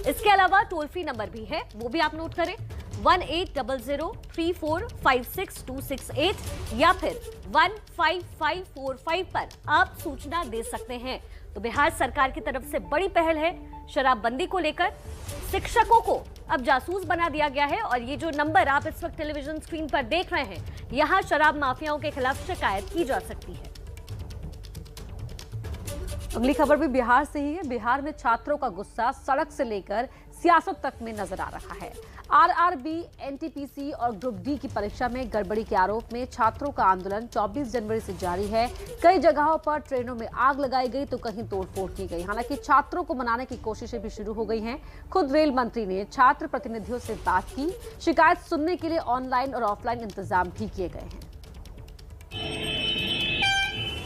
इसके अलावा टोल फ्री नंबर भी है, वो भी आप नोट करें, 180034562668 या फिर 15545 पर आप सूचना दे सकते हैं। तो बिहार सरकार की तरफ से बड़ी पहल है। शराबबंदी को लेकर शिक्षकों को अब जासूस बना दिया गया है और ये जो नंबर आप इस वक्त टेलीविजन स्क्रीन पर देख रहे हैं, यहां शराब माफियाओं के खिलाफ शिकायत की जा सकती है। अगली खबर भी बिहार से ही है। बिहार में छात्रों का गुस्सा सड़क से लेकर सियासत तक में नजर आ रहा है। आरआरबी, एनटीपीसी और ग्रुप डी की परीक्षा में गड़बड़ी के आरोप में छात्रों का आंदोलन 24 जनवरी से जारी है। कई जगहों पर ट्रेनों में आग लगाई गई तो कहीं तोड़फोड़ की गई। हालांकि छात्रों को मनाने की कोशिशें भी शुरू हो गई हैं। खुद रेल मंत्री ने छात्र प्रतिनिधियों से बात की। शिकायत सुनने के लिए ऑनलाइन और ऑफलाइन इंतजाम भी किए गए हैं।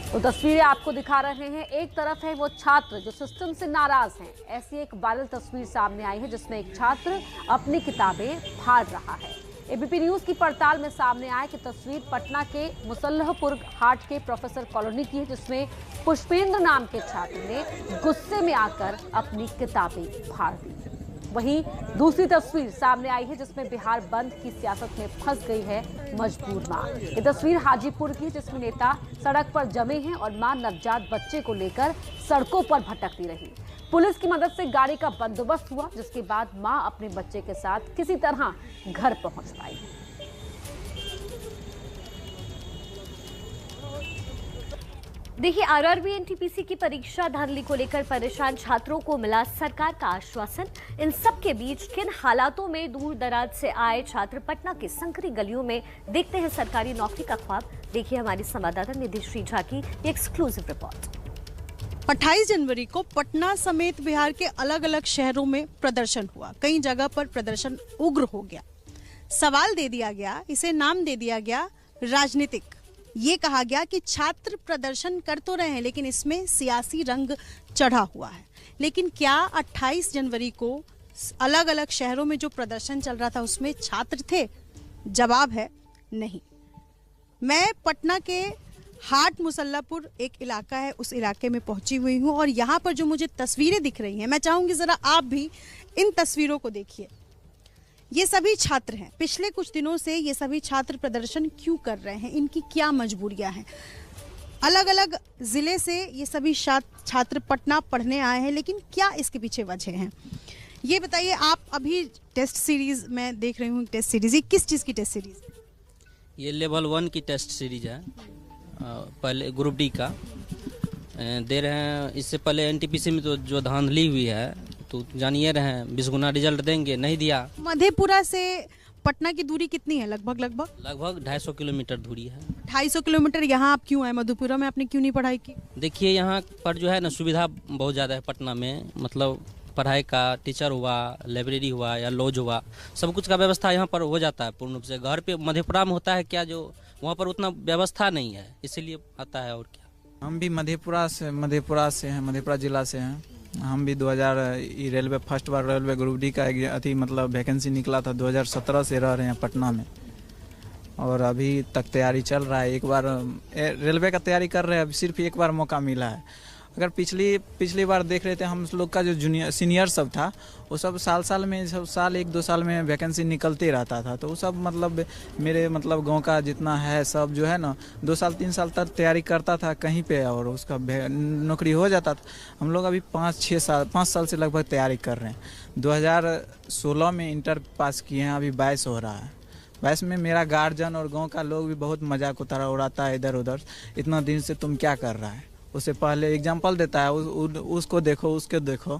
तो तस्वीरें आपको दिखा रहे हैं। एक तरफ है वो छात्र जो सिस्टम से नाराज हैं। ऐसी एक वायरल तस्वीर सामने आई है जिसमें एक छात्र अपनी किताबें फाड़ रहा है। एबीपी न्यूज की पड़ताल में सामने आया कि तस्वीर पटना के मुसल्लहपुर हाट के प्रोफेसर कॉलोनी की है, जिसमें पुष्पेंद्र नाम के छात्र ने गुस्से में आकर अपनी किताबें फाड़ दी। वहीं दूसरी तस्वीर सामने आई है जिसमें बिहार बंद की सियासत में फंस गई है मजबूर मां। ये तस्वीर हाजीपुर की, जिसमें नेता सड़क पर जमे हैं और मां नवजात बच्चे को लेकर सड़कों पर भटकती रही। पुलिस की मदद से गाड़ी का बंदोबस्त हुआ, जिसके बाद मां अपने बच्चे के साथ किसी तरह घर पहुंच पाई। देखिए, आरआरबी एनटीपीसी की परीक्षा धांधली को लेकर परेशान छात्रों को मिला सरकार का आश्वासन। इन सब के बीच किन हालातों में दूर दराज से आए छात्र पटना के संकरी गलियों में देखते हैं सरकारी नौकरी का ख्वाब। देखिए हमारी संवाददाता निधि श्री झा की एक्सक्लूसिव रिपोर्ट। 28 जनवरी को पटना समेत बिहार के अलग अलग शहरों में प्रदर्शन हुआ। कई जगह पर प्रदर्शन उग्र हो गया। सवाल दे दिया गया, इसे नाम दे दिया गया राजनीतिक। ये कहा गया कि छात्र प्रदर्शन कर तो रहे हैं, लेकिन इसमें सियासी रंग चढ़ा हुआ है। लेकिन क्या 28 जनवरी को अलग अलग शहरों में जो प्रदर्शन चल रहा था उसमें छात्र थे? जवाब है नहीं। मैं पटना के हाट मुसल्लापुर एक इलाका है, उस इलाके में पहुंची हुई हूं और यहाँ पर जो मुझे तस्वीरें दिख रही हैं, मैं चाहूंगी जरा आप भी इन तस्वीरों को देखिए। ये सभी छात्र हैं। पिछले कुछ दिनों से ये सभी छात्र प्रदर्शन क्यों कर रहे हैं, इनकी क्या मजबूरियां हैं? अलग अलग जिले से ये सभी छात्र पटना पढ़ने आए हैं, लेकिन क्या इसके पीछे वजह हैं, ये बताइए आप। अभी टेस्ट सीरीज मैं देख रही हूँ, टेस्ट सीरीज, ये किस चीज़ की टेस्ट सीरीज? ये लेवल 1 की टेस्ट सीरीज है, पहले ग्रुप डी का दे रहे हैं। इससे पहले एनटीपीसी में तो जो धांधली हुई है तो जानिए रहे हैं, 20 गुना रिजल्ट देंगे, नहीं दिया। मधेपुरा से पटना की दूरी कितनी है? लगभग 250 किलोमीटर दूरी है। 250 किलोमीटर। यहाँ आप क्यों आए मधेपुरा में? आपने क्यों नहीं पढ़ाई की? देखिए यहाँ पर जो है ना सुविधा बहुत ज़्यादा है पटना में, मतलब पढ़ाई का, टीचर हुआ, लाइब्रेरी हुआ या लॉज हुआ, सब कुछ का व्यवस्था यहाँ पर हो जाता है पूर्ण रूप से। घर पे मधेपुरा में होता है क्या, जो वहाँ पर उतना व्यवस्था नहीं है, इसीलिए आता है। और क्या, हम भी मधेपुरा से हैं, मधेपुरा जिला से हैं। हम भी 2000 रेलवे फर्स्ट बार रेलवे ग्रुप डी का मतलब वैकेंसी निकला था, 2017 से रह रहे हैं पटना में और अभी तक तैयारी चल रहा है। एक बार रेलवे का तैयारी कर रहे हैं, सिर्फ एक बार मौका मिला है। अगर पिछली बार देख रहे थे हम लोग का जो जूनियर सीनियर सब था, वो सब साल में, सब साल 1-2 साल में वैकेंसी निकलते रहता था। तो वो सब मतलब मेरे मतलब गांव का जितना है सब जो है ना 2 साल 3 साल तक तैयारी करता था कहीं पे और उसका नौकरी हो जाता था। हम लोग अभी 5 साल से लगभग तैयारी कर रहे हैं। 2016 में इंटर पास किए हैं, अभी 22 हो रहा है। 22 में मेरा गार्जियन और गाँव का लोग भी बहुत मजाक उड़ाता है इधर उधर, इतना दिन से तुम क्या कर रहा है। उससे पहले एग्जाम्पल देता है, उसको देखो, उसके देखो,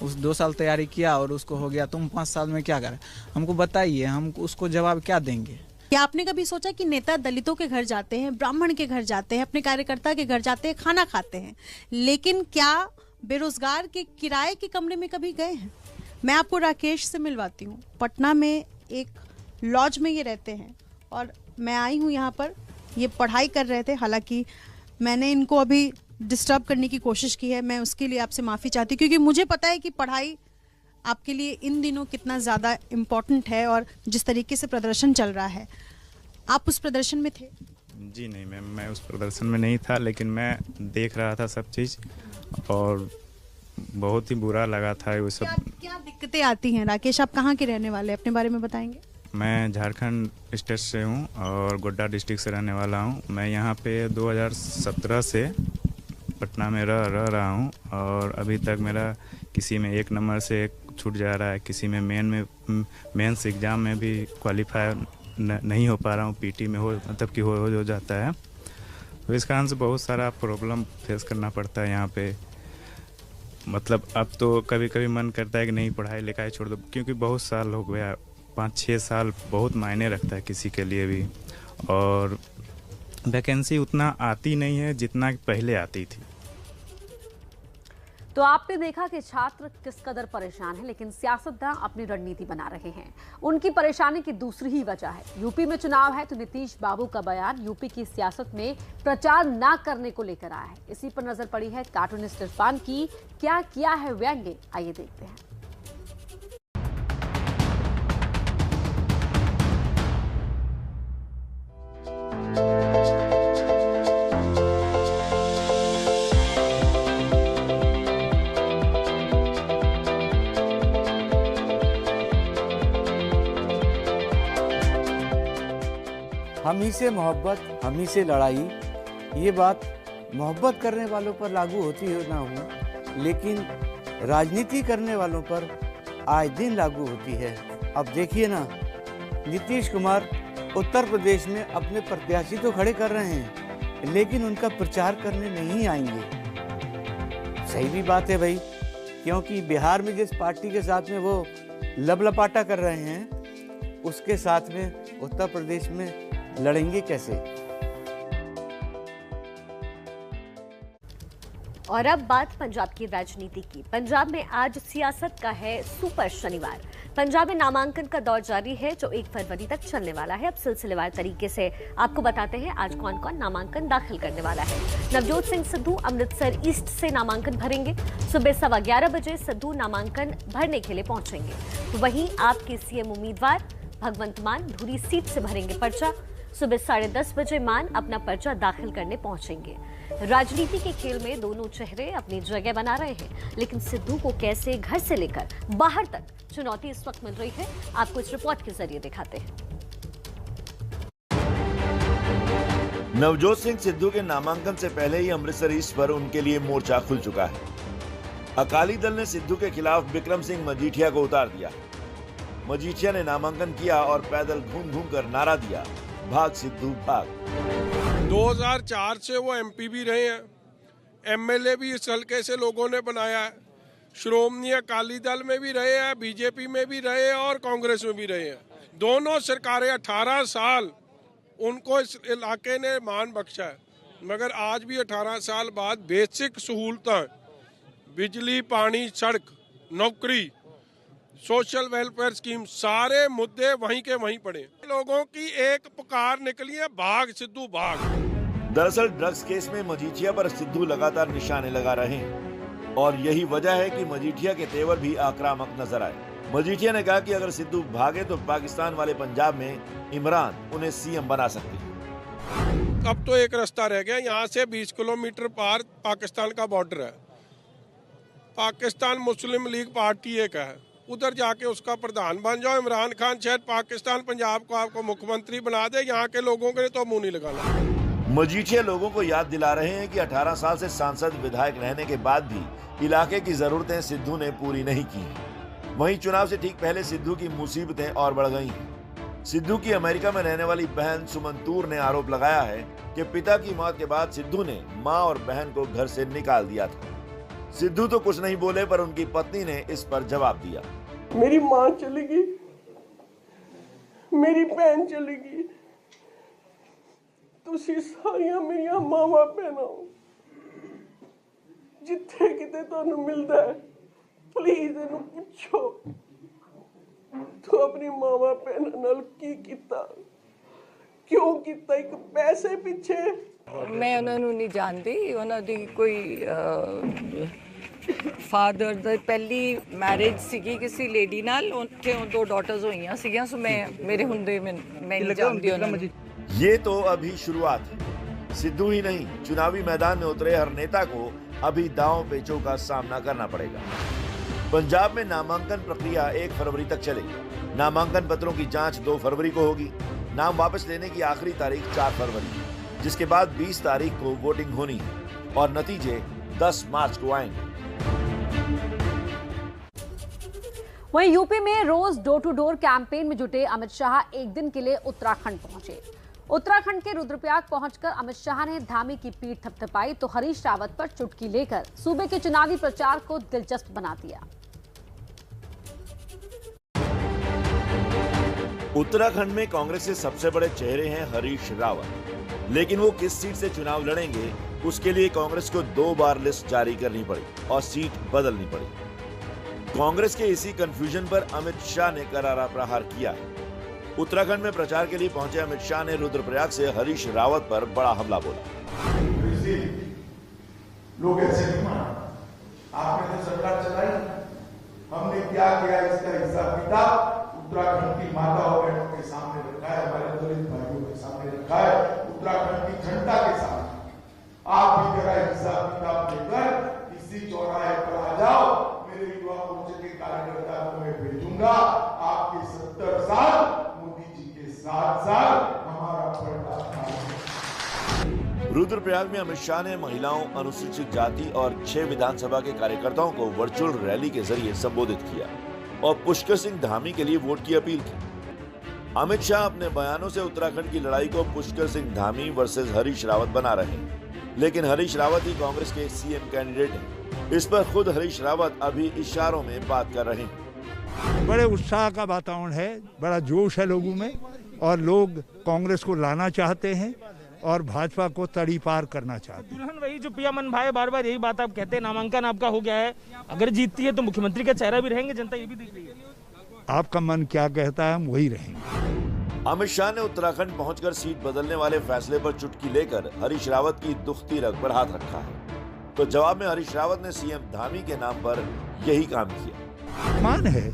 उस 2 साल तैयारी किया और उसको हो गया, तुम 5 साल में क्या करें? हमको बताइए, हम उसको जवाब क्या देंगे? क्या आपने कभी सोचा कि नेता दलितों के घर जाते हैं, ब्राह्मण के घर जाते हैं, अपने कार्यकर्ता के घर जाते हैं, खाना खाते हैं, लेकिन क्या बेरोजगार के किराए के कमरे में कभी गए हैं? मैं आपको राकेश से मिलवाती हूँ। पटना में एक लॉज में ये रहते हैं और मैं आई हूँ यहाँ पर। ये पढ़ाई कर रहे थे, हालांकि मैंने इनको अभी डिस्टर्ब करने की कोशिश की है, मैं उसके लिए आपसे माफ़ी चाहती हूँ, क्योंकि मुझे पता है कि पढ़ाई आपके लिए इन दिनों कितना ज़्यादा इम्पोर्टेंट है और जिस तरीके से प्रदर्शन चल रहा है। आप उस प्रदर्शन में थे? जी नहीं मैम, मैं उस प्रदर्शन में नहीं था, लेकिन मैं देख रहा था सब चीज़ और बहुत ही बुरा लगा था वो सब। क्या दिक्कतें आती हैं? राकेश, आप कहाँ के रहने वाले, अपने बारे में बताएंगे? मैं झारखंड स्टेट से हूँ और गोड्डा डिस्ट्रिक्ट से रहने वाला हूँ। मैं यहाँ पे 2017 से पटना में रह रहा हूँ और अभी तक मेरा किसी में 1 नंबर से छूट जा रहा है, किसी में मेंस एग्ज़ाम में भी क्वालिफाई नहीं हो पा रहा हूँ, पीटी में मतलब कि हो जाता है। तो इस कारण से बहुत सारा प्रॉब्लम फेस करना पड़ता है यहाँ पे। मतलब अब तो कभी कभी मन करता है कि नहीं, पढ़ाई लिखाई छोड़ दो, क्योंकि बहुत साल हो गया, 5-6 साल बहुत मायने रखता है किसी के लिए भी, और वैकेंसी उतना आती नहीं है जितना पहले आती थी। तो आपने देखा कि छात्र किस कदर परेशान हैं, लेकिन सियासतदान अपनी रणनीति बना रहे हैं। उनकी परेशानी की दूसरी ही वजह है। यूपी में चुनाव है तो नीतीश बाबू का बयान यूपी की सियासत में प्रचार न करने को लेकर आया है। इसी पर नजर पड़ी है कार्टूनिस्ट इरफान की। क्या किया है व्यंग्य, आइए देखते हैं। हम ही से मोहब्बत, हम ही से लड़ाई, ये बात मोहब्बत करने वालों पर लागू होती हो ना हो, लेकिन राजनीति करने वालों पर आए दिन लागू होती है। अब देखिए ना, नीतीश कुमार उत्तर प्रदेश में अपने प्रत्याशी तो खड़े कर रहे हैं, लेकिन उनका प्रचार करने नहीं आएंगे। सही भी बात है भाई, क्योंकि बिहार में जिस पार्टी के साथ में वो लपलपाटा कर रहे हैं, उसके साथ में उत्तर प्रदेश में लड़ेंगे कैसे? और अब बात पंजाब की राजनीति की। पंजाब में आज सियासत का है सुपर शनिवार। पंजाब में नामांकन का दौर जारी है जो 1 फरवरी तक चलने वाला है। अब सिलसिलेवार तरीके से आपको बताते हैं आज कौन कौन नामांकन दाखिल करने वाला है। नवजोत सिंह सिद्धू अमृतसर ईस्ट से नामांकन भरेंगे। सुबह 11:15 बजे सिद्धू नामांकन भरने के लिए पहुंचेंगे। तो वहीं आपके सीएम उम्मीदवार भगवंत मान धुरी सीट से भरेंगे पर्चा। सुबह 10:30 बजे मान अपना पर्चा दाखिल करने पहुंचेंगे। राजनीति के खेल में दोनों चेहरे अपनी जगह बना रहे हैं, लेकिन सिद्धू को कैसे घर से लेकर बाहर तक चुनौती इस वक्त मिल रही है, आपको इस रिपोर्ट के जरिए दिखाते हैं। नवजोत सिंह सिद्धू के नामांकन से पहले ही अमृतसर ईस्ट पर उनके लिए मोर्चा खुल चुका है। अकाली दल ने सिद्धू के खिलाफ विक्रम सिंह मजीठिया को उतार दिया। मजीठिया ने नामांकन किया और पैदल घूम घूम कर नारा दिया, भाग सिद्धू भाग। 2004 से वो एमपी भी रहे हैं, एमएलए भी इस हल्के से लोगों ने बनाया है, श्रोमणी अकाली दल में भी रहे हैं, बीजेपी में भी रहे हैं और कांग्रेस में भी रहे हैं। दोनों सरकारें 18 साल उनको इस इलाके ने मान बख्शा है, मगर आज भी 18 साल बाद बेसिक सहूलतें, बिजली, पानी, सड़क, नौकरी, सोशल वेलफेयर स्कीम, सारे मुद्दे वहीं के वहीं पड़े। लोगों की एक पुकार निकली है, भाग सिद्धू भाग। दरअसल ड्रग्स केस में मजीठिया पर सिद्धू लगातार निशाने लगा रहे हैं और यही वजह है कि मजीठिया के तेवर भी आक्रामक नजर आए। मजीठिया ने कहा कि अगर सिद्धू भागे तो पाकिस्तान वाले पंजाब में इमरान उन्हें सीएम बना सकते हैं। अब तो एक रास्ता रह गया, यहाँ से 20 किलोमीटर पार पाकिस्तान का बॉर्डर है। पाकिस्तान मुस्लिम लीग पार्टी एक है, उधर जाके उसका प्रधान बन जाओ। इमरान खान शायद पाकिस्तान पंजाब को आपको मुख्यमंत्री बना दे, यहाँ के लोगों के तो मुंह नहीं लगाना। मजीठिया लोगों को याद दिला रहे हैं कि 18 साल से सांसद विधायक रहने के बाद भी इलाके की जरूरतें सिद्धू ने पूरी नहीं की। वहीं चुनाव से ठीक पहले सिद्धू की मुसीबतें और बढ़ गई हैं। सिद्धू की अमेरिका में रहने वाली बहन सुमन तूर ने आरोप लगाया है कि पिता की मौत के बाद सिद्धू ने मां और बहन को घर से निकाल दिया था। सिद्धू तो कुछ नहीं बोले, पर उनकी पत्नी ने इस पर जवाब दिया। मेरी मां चली गई, मेरी बहन चली गई, तुसी सारियां मेरियां मावां भैनां जिथे किते तुहानू मिलदा है, प्लीज इन्हू पुछो तू अपनी मावां भैनां नाल की कीता, क्यों कीता, एक पैसे पिछे। मैं उन्हां नू नहीं जानदी, उन्हां दी कोई फादर दी पहली मैरिज सीगी किसी लेडी नाल, उनके 2 डॉटर्स होईयां सीगियां, सो मैं मेरे हुंदे मैं नहीं जानदी उन्हां नू। ये तो अभी शुरुआत है। सिद्धू ही नहीं, चुनावी मैदान में उतरे हर नेता को अभी दांव पेचों का सामना करना पड़ेगा। पंजाब में नामांकन प्रक्रिया 1 फरवरी तक चलेगी। नामांकन पत्रों की जांच 2 फरवरी को होगी। नाम वापस लेने की आखिरी तारीख 4 फरवरी, जिसके बाद 20 तारीख को वोटिंग होनी है और नतीजे 10 मार्च को आएंगे। वहीं यूपी में रोज डोर टू डोर कैंपेन में जुटे अमित शाह एक दिन के लिए उत्तराखंड पहुंचे। उत्तराखंड के रुद्रप्रयाग पहुंचकर अमित शाह ने धामी की पीठ थपथपाई तो हरीश रावत पर चुटकी लेकर सूबे के चुनावी प्रचार को दिलचस्प बना दिया। उत्तराखंड में कांग्रेस के सबसे बड़े चेहरे हैं हरीश रावत, लेकिन वो किस सीट से चुनाव लड़ेंगे उसके लिए कांग्रेस को 2 बार लिस्ट जारी करनी पड़ी और सीट बदलनी पड़ी। कांग्रेस के इसी कंफ्यूजन पर अमित शाह ने करारा प्रहार किया है। उत्तराखंड में प्रचार के लिए पहुंचे अमित शाह ने रुद्रप्रयाग से हरीश रावत पर बड़ा हमला बोला। लोग ऐसे नहीं माना, आपने तो सरकार चलाई, हमने क्या किया इसका हिसाब किताब उत्तराखंड की माता और बहनों के सामने रखा है, हमारे दलित भाइयों के सामने रखा है, उत्तराखंड की जनता के सामने। आप भी जरा हिसाब किताब लेकर इसी चौराहे पर आ जाओ, मेरे युवा मोर्चे के कार्यकर्ता को मैं भेजूंगा। आपके 70 साल मोदी जी के 7 साल हमारा पलटा। रुद्रप्रयाग में अमित शाह ने महिलाओं, अनुसूचित जाति और 6 विधानसभा के कार्यकर्ताओं को वर्चुअल रैली के जरिए संबोधित किया और पुष्कर सिंह धामी के लिए वोट की अपील की। अमित शाह अपने बयानों से उत्तराखंड की लड़ाई को पुष्कर सिंह धामी वर्सेस हरीश रावत बना रहे हैं, लेकिन हरीश रावत ही कांग्रेस के सीएम कैंडिडेट हैं। इस पर खुद हरीश रावत अभी इशारों में बात कर रहे हैं। बड़े उत्साह का वातावरण है, बड़ा जोश है लोगों में और लोग कांग्रेस को लाना चाहते हैं और भाजपा को तड़ी पार करना चाहते हैं। वही जो पिया मन भाई बार बार यही बात आप कहते हैं, नामांकन आपका हो गया है, अगर जीतती है तो मुख्यमंत्री का चेहरा भी रहेंगे, जनता ये भी देख रही है। आपका मन क्या कहता है, हम वही रहेंगे। अमित शाह ने उत्तराखंड पहुंचकर सीट बदलने वाले फैसले पर चुटकी लेकर हरीश रावत की दुखती रग पर हाथ रखा है, तो जवाब में हरीश रावत ने सीएम धामी के नाम पर यही काम किया। मान है,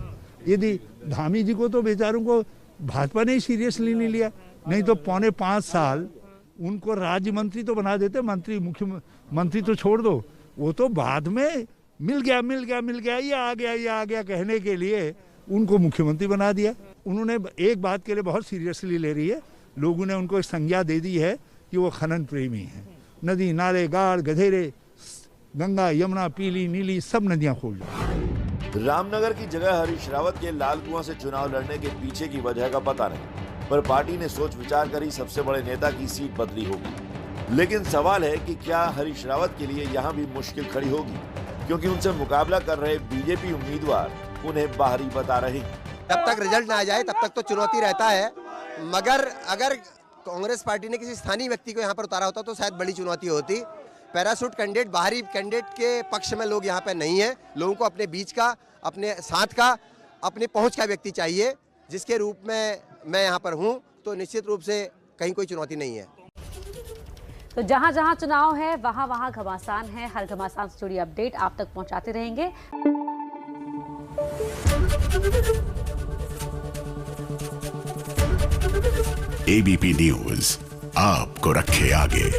यदि धामी जी को तो बेचारों को भाजपा ने सीरियसली नहीं लिया, नहीं तो 4.25 साल उनको राज्य मंत्री तो बना देते, मुख्यमंत्री तो छोड़ दो, वो तो बाद में मिल गया ये आ गया कहने के लिए उनको मुख्यमंत्री बना दिया। उन्होंने एक बात के लिए बहुत सीरियसली ले रही है, लोगों ने उनको एक संज्ञा दे दी है कि वो खनन प्रेमी है। नदी नाले गाड़ गधेरे, गंगा यमुना पीली नीली सब नदियां खोल दी। रामनगर की जगह हरीश रावत के लाल कुआं से चुनाव लड़ने के पीछे की वजह का पता नहीं, पर पार्टी ने सोच विचार कर ही सबसे बड़े नेता की सीट बदली होगी। लेकिन सवाल है कि क्या हरीश रावत के लिए यहाँ भी मुश्किल खड़ी होगी, क्योंकि उनसे मुकाबला कर रहे बीजेपी उम्मीदवार उन्हें बाहरी बता रहे हैं। जब तक रिजल्ट ना आ जाए तब तक तो चुनौती रहता है, मगर अगर कांग्रेस पार्टी ने किसी स्थानीय व्यक्ति को यहाँ पर उतारा होता तो शायद बड़ी चुनौती होती। पैराशूट कैंडिडेट, बाहरी कैंडिडेट के पक्ष में लोग यहाँ पे नहीं है। लोगों को अपने बीच का, अपने साथ का, अपनी पहुँच का व्यक्ति चाहिए, जिसके रूप में मैं यहाँ पर हूँ, तो निश्चित रूप से कहीं कोई चुनौती नहीं है। तो जहां जहां चुनाव है वहां वहां घमासान है। हर घमासान से जुड़ी अपडेट आप तक पहुंचाते रहेंगे। एबीपी न्यूज आपको रखे आगे।